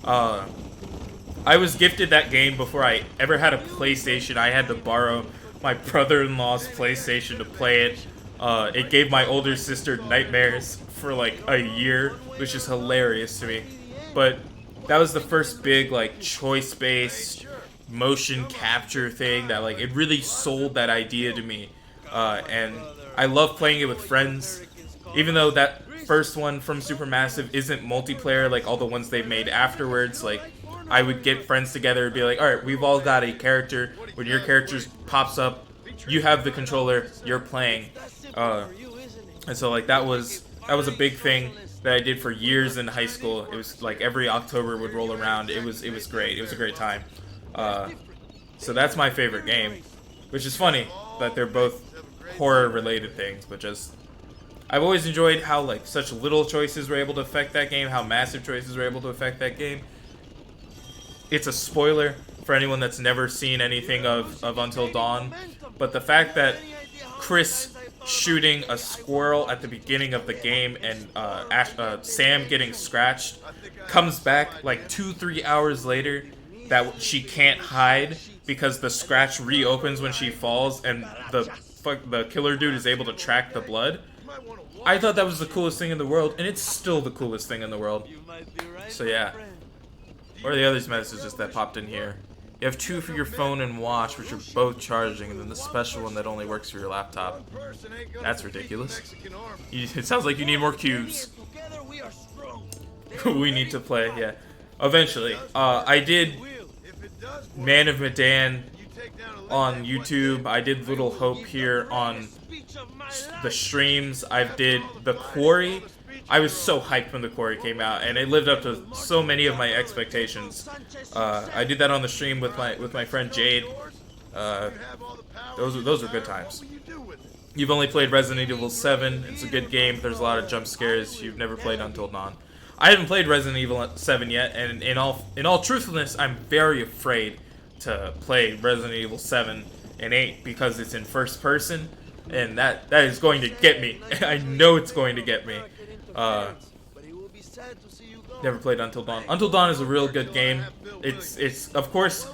I was gifted that game before I ever had a PlayStation. I had to borrow my brother-in-law's PlayStation to play it. It gave my older sister nightmares for like a year, which is hilarious to me. But that was the first big like choice-based motion capture thing that like it really sold that idea to me. And I love playing it with friends. Even though that first one from Supermassive isn't multiplayer like all the ones they've made afterwards, like I would get friends together and be like, alright, we've all got a character. When your character pops up, you have the controller, you're playing. And so like that was a big thing that I did for years in high school. It was like every October would roll around. It was great. It was a great time. So that's my favorite game, which is funny that they're both horror related things, but just I've always enjoyed how like such little choices were able to affect that game, how massive choices were able to affect that game. It's a spoiler for anyone that's never seen anything of Until Dawn, but the fact that Chris shooting a squirrel at the beginning of the game and Sam getting scratched comes back like 2-3 hours later, that she can't hide because the scratch reopens when she falls and the killer dude is able to track the blood. I thought that was the coolest thing in the world, and it's still the coolest thing in the world. So yeah. What are the other messages that popped in here? You have 2 for your phone and watch, which are both charging, and then the special one that only works for your laptop. That's ridiculous. It sounds like you need more cubes. We need to play, yeah. Eventually. I did Man of Medan on YouTube. I did Little Hope here on the streams. I did The Quarry. I was so hyped when The Quarry came out, and it lived up to so many of my expectations. I did that on the stream with my friend Jade. Those were good times. You've only played Resident Evil 7. It's a good game. There's a lot of jump scares. You've never played Until Dawn. I haven't played Resident Evil 7 yet, and in all truthfulness, I'm very afraid to play Resident Evil 7 and 8 because it's in first person, and that is going to get me. I know it's going to get me. Never played Until Dawn. Until Dawn is a real good game. It's of course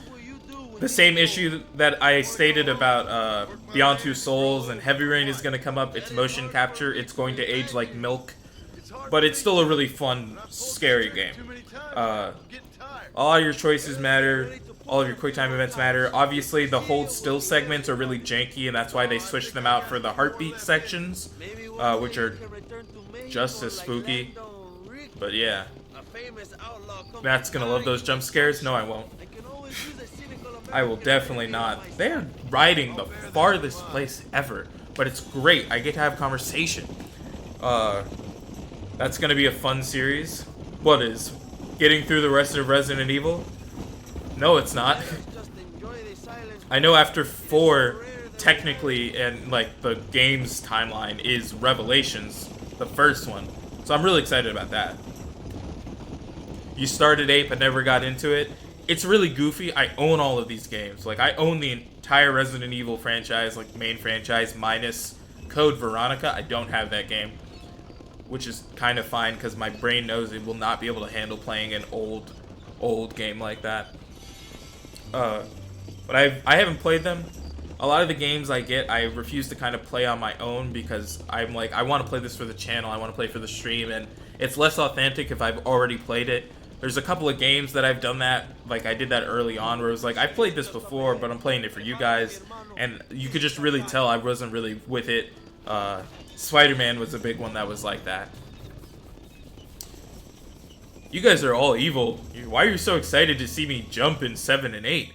the same issue that I stated about Beyond Two Souls and Heavy Rain is going to come up. It's motion capture. It's going to age like milk, but it's still a really fun, scary game. All your choices matter. All of your QuickTime events matter. Obviously, the hold still segments are really janky, and that's why they switched them out for the heartbeat sections, which are just as spooky. But yeah. Matt's gonna love those jump scares? No, I won't. I will definitely not. They're riding the farthest place ever, but it's great. I get to have conversation. That's gonna be a fun series. What is? Getting through the rest of Resident Evil? No, it's not. I know after 4, technically, and like the game's timeline is Revelations, the first one. So I'm really excited about that. You started 8 but never got into it. It's really goofy. I own all of these games. Like, I own the entire Resident Evil franchise, like main franchise, minus Code Veronica. I don't have that game, which is kind of fine because my brain knows it will not be able to handle playing an old game like that. But I haven't played them. A lot of the games I get, I refuse to kind of play on my own because I'm like, I want to play this for the channel, I want to play for the stream, and it's less authentic if I've already played it. There's a couple of games that I've done that, like I did that early on, where it was like, I've played this before, but I'm playing it for you guys, and you could just really tell I wasn't really with it. Spider-Man was a big one that was like that. You guys are all evil. Why are you so excited to see me jump in 7 and 8?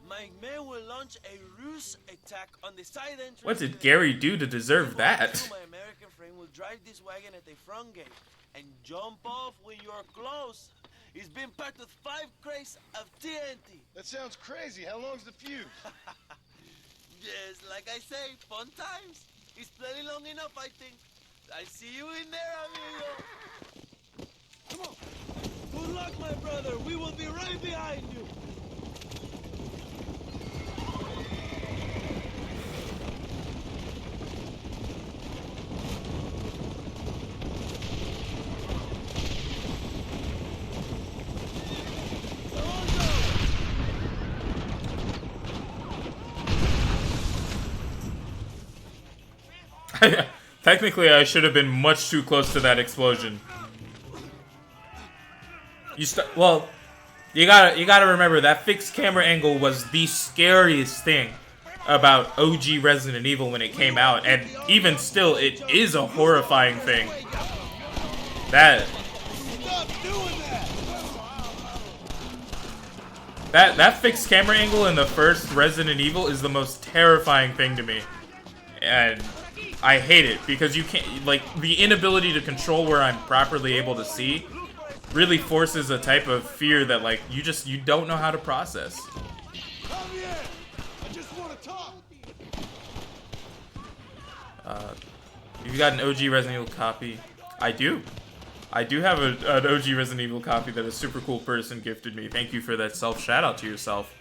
My men will launch a ruse attack on the side entrance. What did Gary do to deserve that? My American friend will drive this wagon at the front gate and jump off when you're close. It's been packed with 5 crates of TNT. That sounds crazy. How long's the fuse? Yes, like I say, fun times. It's plenty long enough, I think. I see you in there, amigo. Come on. Good luck, my brother. We will be right behind you. Technically, I should have been much too close to that explosion. Well, you gotta remember that fixed camera angle was the scariest thing about OG Resident Evil when it came out, and even still, it is a horrifying thing. That fixed camera angle in the first Resident Evil is the most terrifying thing to me, and I hate it because you can't, like, the inability to control where I'm properly able to see really forces a type of fear that, like, you don't know how to process. You've got an OG Resident Evil copy. I do. I do have an OG Resident Evil copy that a super cool person gifted me. Thank you for that shout out to yourself.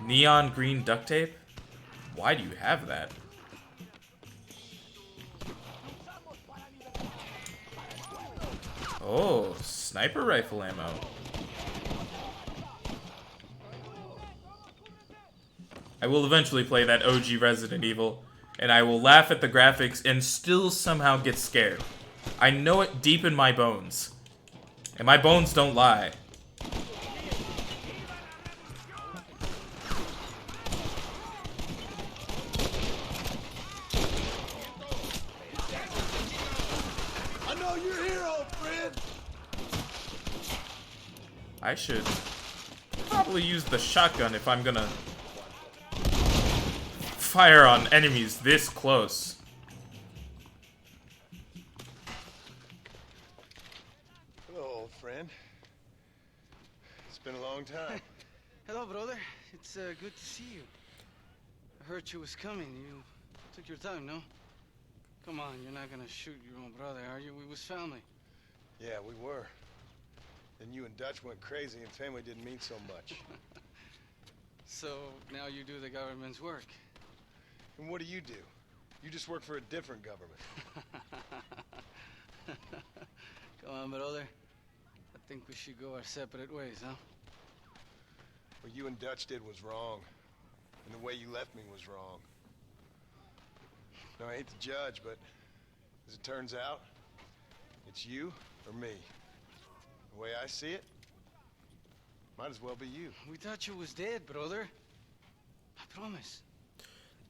Neon green duct tape? Why do you have that? Oh, sniper rifle ammo. I will eventually play that OG Resident Evil, and I will laugh at the graphics and still somehow get scared. I know it deep in my bones. And my bones don't lie. I should probably use the shotgun if I'm gonna fire on enemies this close. Hello, old friend. It's been a long time. Hello, brother. It's good to see you. I heard you was coming. You took your time, no? Come on, you're not gonna shoot your own brother, are you? We was family. Yeah, we were. Then you and Dutch went crazy and family didn't mean so much. So now you do the government's work. And what do? You just work for a different government. Come on, brother. I think we should go our separate ways, huh? What you and Dutch did was wrong. And the way you left me was wrong. Now, I hate to judge, but as it turns out, it's you or me. The way I see it, might as well be you. We thought you was dead, brother. I promise.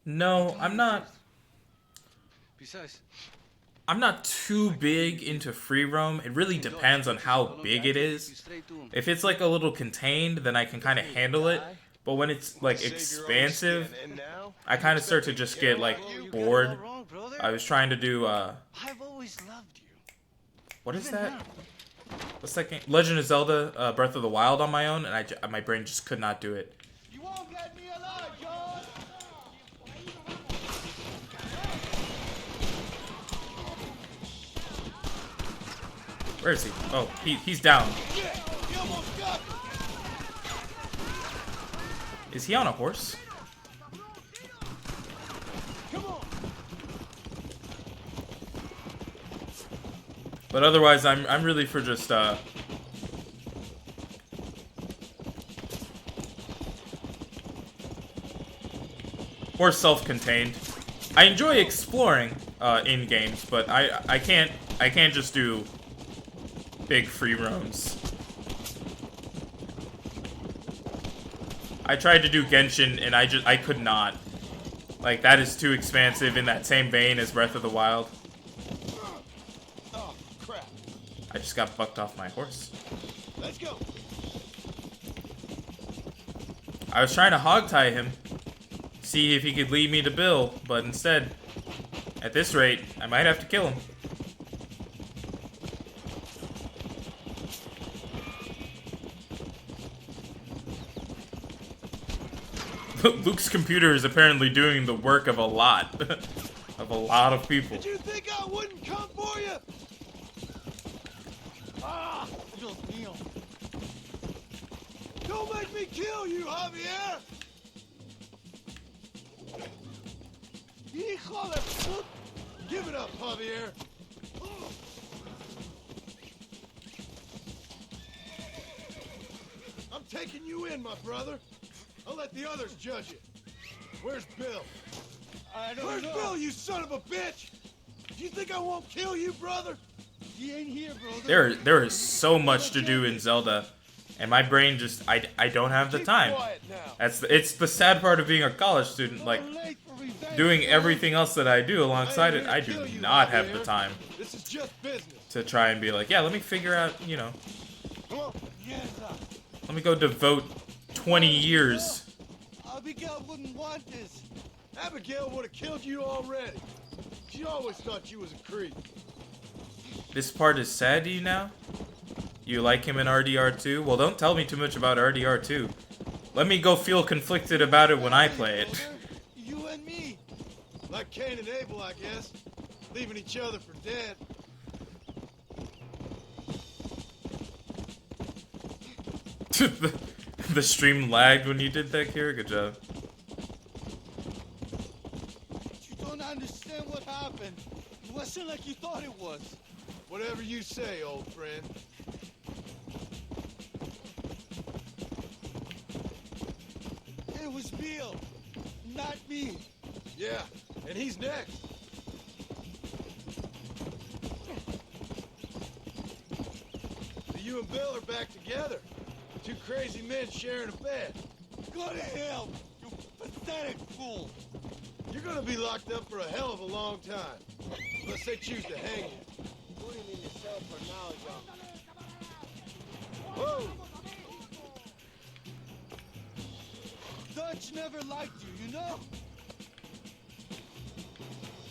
No, I'm not. Besides, I'm not too big into free roam. It really depends on how big it is. If it's like a little contained, then I can kind of handle it. But when it's like expansive, I kind of start to just get like bored. I was trying to do I've always loved you. What is that? What's that game? Legend of Zelda Breath of the Wild on my own, and my brain just could not do it. You won't get me alive, John! Where is he? Oh, he's down. Is he on a horse? But otherwise, I'm really for just more self-contained. I enjoy exploring in games, but I can't just do big free roams. I tried to do Genshin and I could not. Like, that is too expansive in that same vein as Breath of the Wild. Oh, crap. I just got bucked off my horse. Let's go. I was trying to hogtie him, see if he could lead me to Bill, but instead, at this rate, I might have to kill him. Luke's computer is apparently doing the work of a lot. Of a lot of people. Did you think I wouldn't come for you? Ah! Dios mío. Don't make me kill you, Javier! Hijo de put... Give it up, Javier. I'm taking you in, my brother. I'll let the others judge you. Where's Bill? I don't Where's know. Bill, you son of a bitch? Do you think I won't kill you, brother? He ain't here, brother. There is so much to do in Zelda, and my brain just I don't have the time. It's the sad part of being a college student. Like, doing everything else that I do alongside it, I do not have the time This is just business. to try and be like, yeah, let me figure out, you know, let me go devote 20 years. Abigail wouldn't want this. Abigail would have killed you already. She always thought you was a creep. This part is sad to you now? You like him in RDR2? Well, don't tell me too much about RDR2. Let me go feel conflicted about it when I play it. You and me. Like Cain and Abel, I guess. Leaving each other for dead. The stream lagged when you did that, Kira. Good job. You don't understand what happened. It wasn't like you thought it was. Whatever you say, old friend. It was Bill, not me. Yeah, and he's next. So you and Bill are back together. Two crazy men sharing a bed. Go to hell, you pathetic fool. You're gonna be locked up for a hell of a long time. Unless they choose to hang you. Put him in the cell for now, John. Whoa! Dutch never liked you, you know?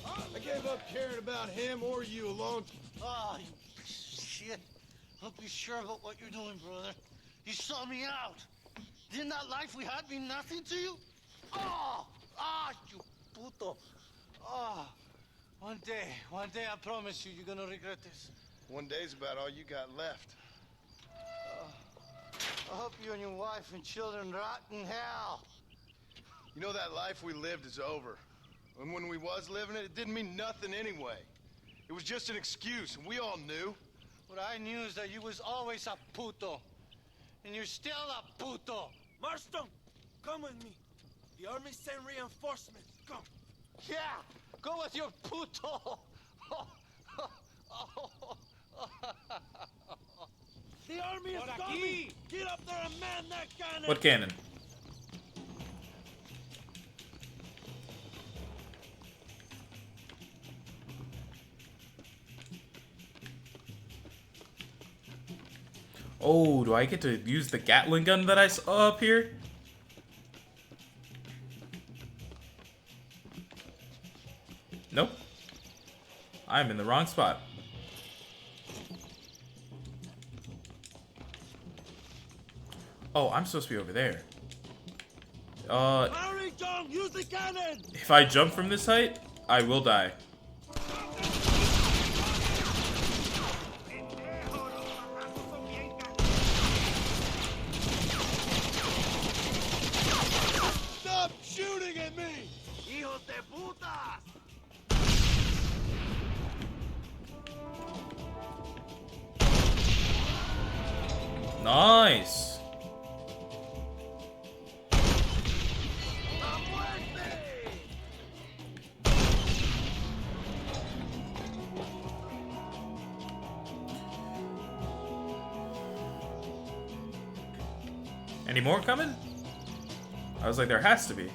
I gave up caring about him or you a long time. Ah, you shit. Hope you're sure about what you're doing, brother. You saw me out. Didn't that life we had mean nothing to you? Oh! Ah, you puto. Ah. One day, I promise you, you're gonna regret this. One day's about all you got left. I hope you and your wife and children rot in hell. You know, that life we lived is over. And when we was living it, it didn't mean nothing anyway. It was just an excuse, and we all knew. What I knew is that you was always a puto. And you're still a puto. Marston, come with me. The army sent reinforcements. Come. Yeah, go with your puto. The army is coming. Get up there and man that cannon. What cannon? Oh, do I get to use the Gatling gun that I saw up here? Nope. I'm in the wrong spot. Oh, I'm supposed to be over there. Hurry, John, use the cannon. If I jump from this height, I will die. Stop shooting at me! Hijos de putas! Nice. Any more coming? I was like, there has to be.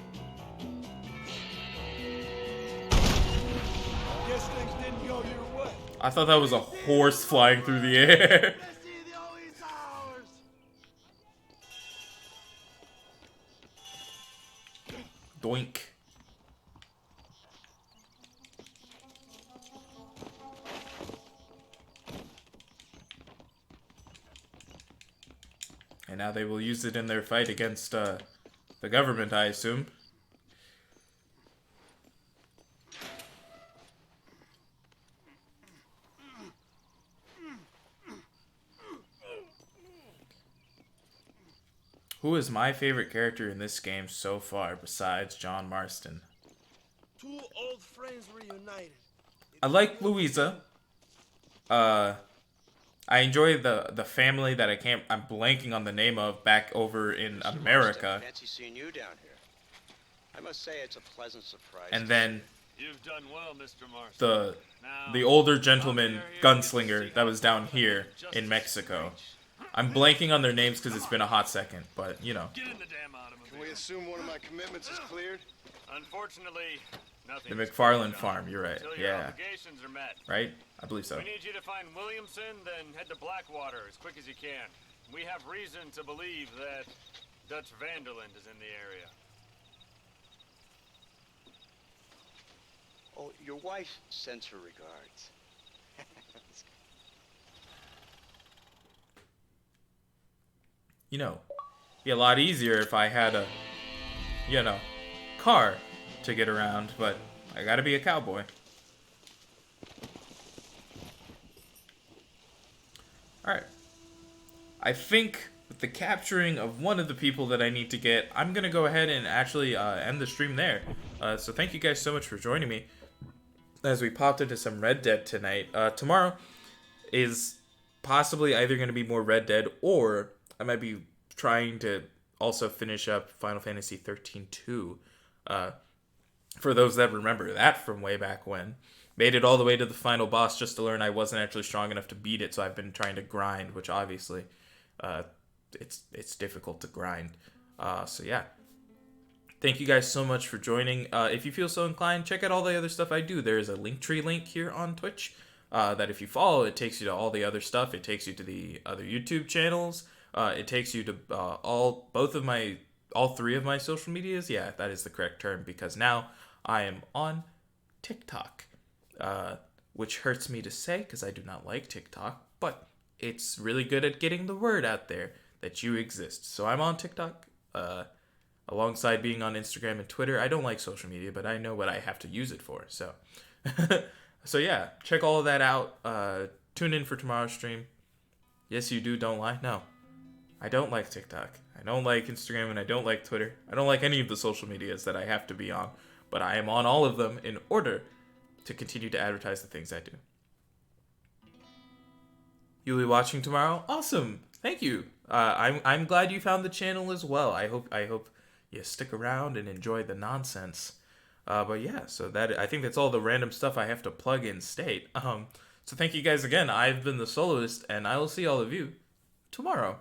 Guess things didn't go your way. I thought that was a horse flying through the air. Doink. And now they will use it in their fight against the government, I assume. Who is my favorite character in this game so far besides John Marston? Two old friends reunited. I like Louisa. I enjoy the family that I'm blanking on the name of back over in America. Fancy seeing you down here. I must say it's a pleasant surprise. And then You've done well, Mr. Marston. the older gentleman gunslinger that was down here in Mexico. I'm blanking on their names because it's been a hot second, but you know. Get in the damn automobile. Can we assume one of my commitments is cleared? Unfortunately, nothing. The McFarland farm, you're right. Until your Yeah. obligations are met. Right? I believe so. We need you to find Williamson, then head to Blackwater as quick as you can. We have reason to believe that Dutch Vanderland is in the area. Oh, your wife sends her regards. You know, it'd be a lot easier if I had a, car to get around, but I gotta be a cowboy. Alright. I think with the capturing of one of the people that I need to get, I'm gonna go ahead and actually end the stream there. So thank you guys so much for joining me as we popped into some Red Dead tonight. Tomorrow is possibly either gonna be more Red Dead, or I might be trying to also finish up Final Fantasy 13-2. For those that remember that from way back when. Made it all the way to the final boss just to learn I wasn't actually strong enough to beat it, so I've been trying to grind, which obviously it's difficult to grind. So yeah. Thank you guys so much for joining. If you feel so inclined, check out all the other stuff I do. There is a Linktree link here on Twitch that if you follow, it takes you to all the other stuff. It takes you to the other YouTube channels. It takes you to all three of my social medias. Yeah, that is the correct term, because now I am on TikTok, which hurts me to say because I do not like TikTok, but it's really good at getting the word out there that you exist. So I'm on TikTok, alongside being on Instagram and Twitter. I don't like social media, but I know what I have to use it for. So, so yeah, check all of that out. Tune in for tomorrow's stream. Yes, you do. Don't lie. No, I don't like TikTok. I don't like Instagram, and I don't like Twitter. I don't like any of the social medias that I have to be on, but I am on all of them in order to continue to advertise the things I do. You'll be watching tomorrow? Awesome. Thank you. I'm glad you found the channel as well. I hope you stick around and enjoy the nonsense. But yeah, so I think that's all the random stuff I have to plug in state. So thank you guys again. I've been the Soloist, and I will see all of you tomorrow.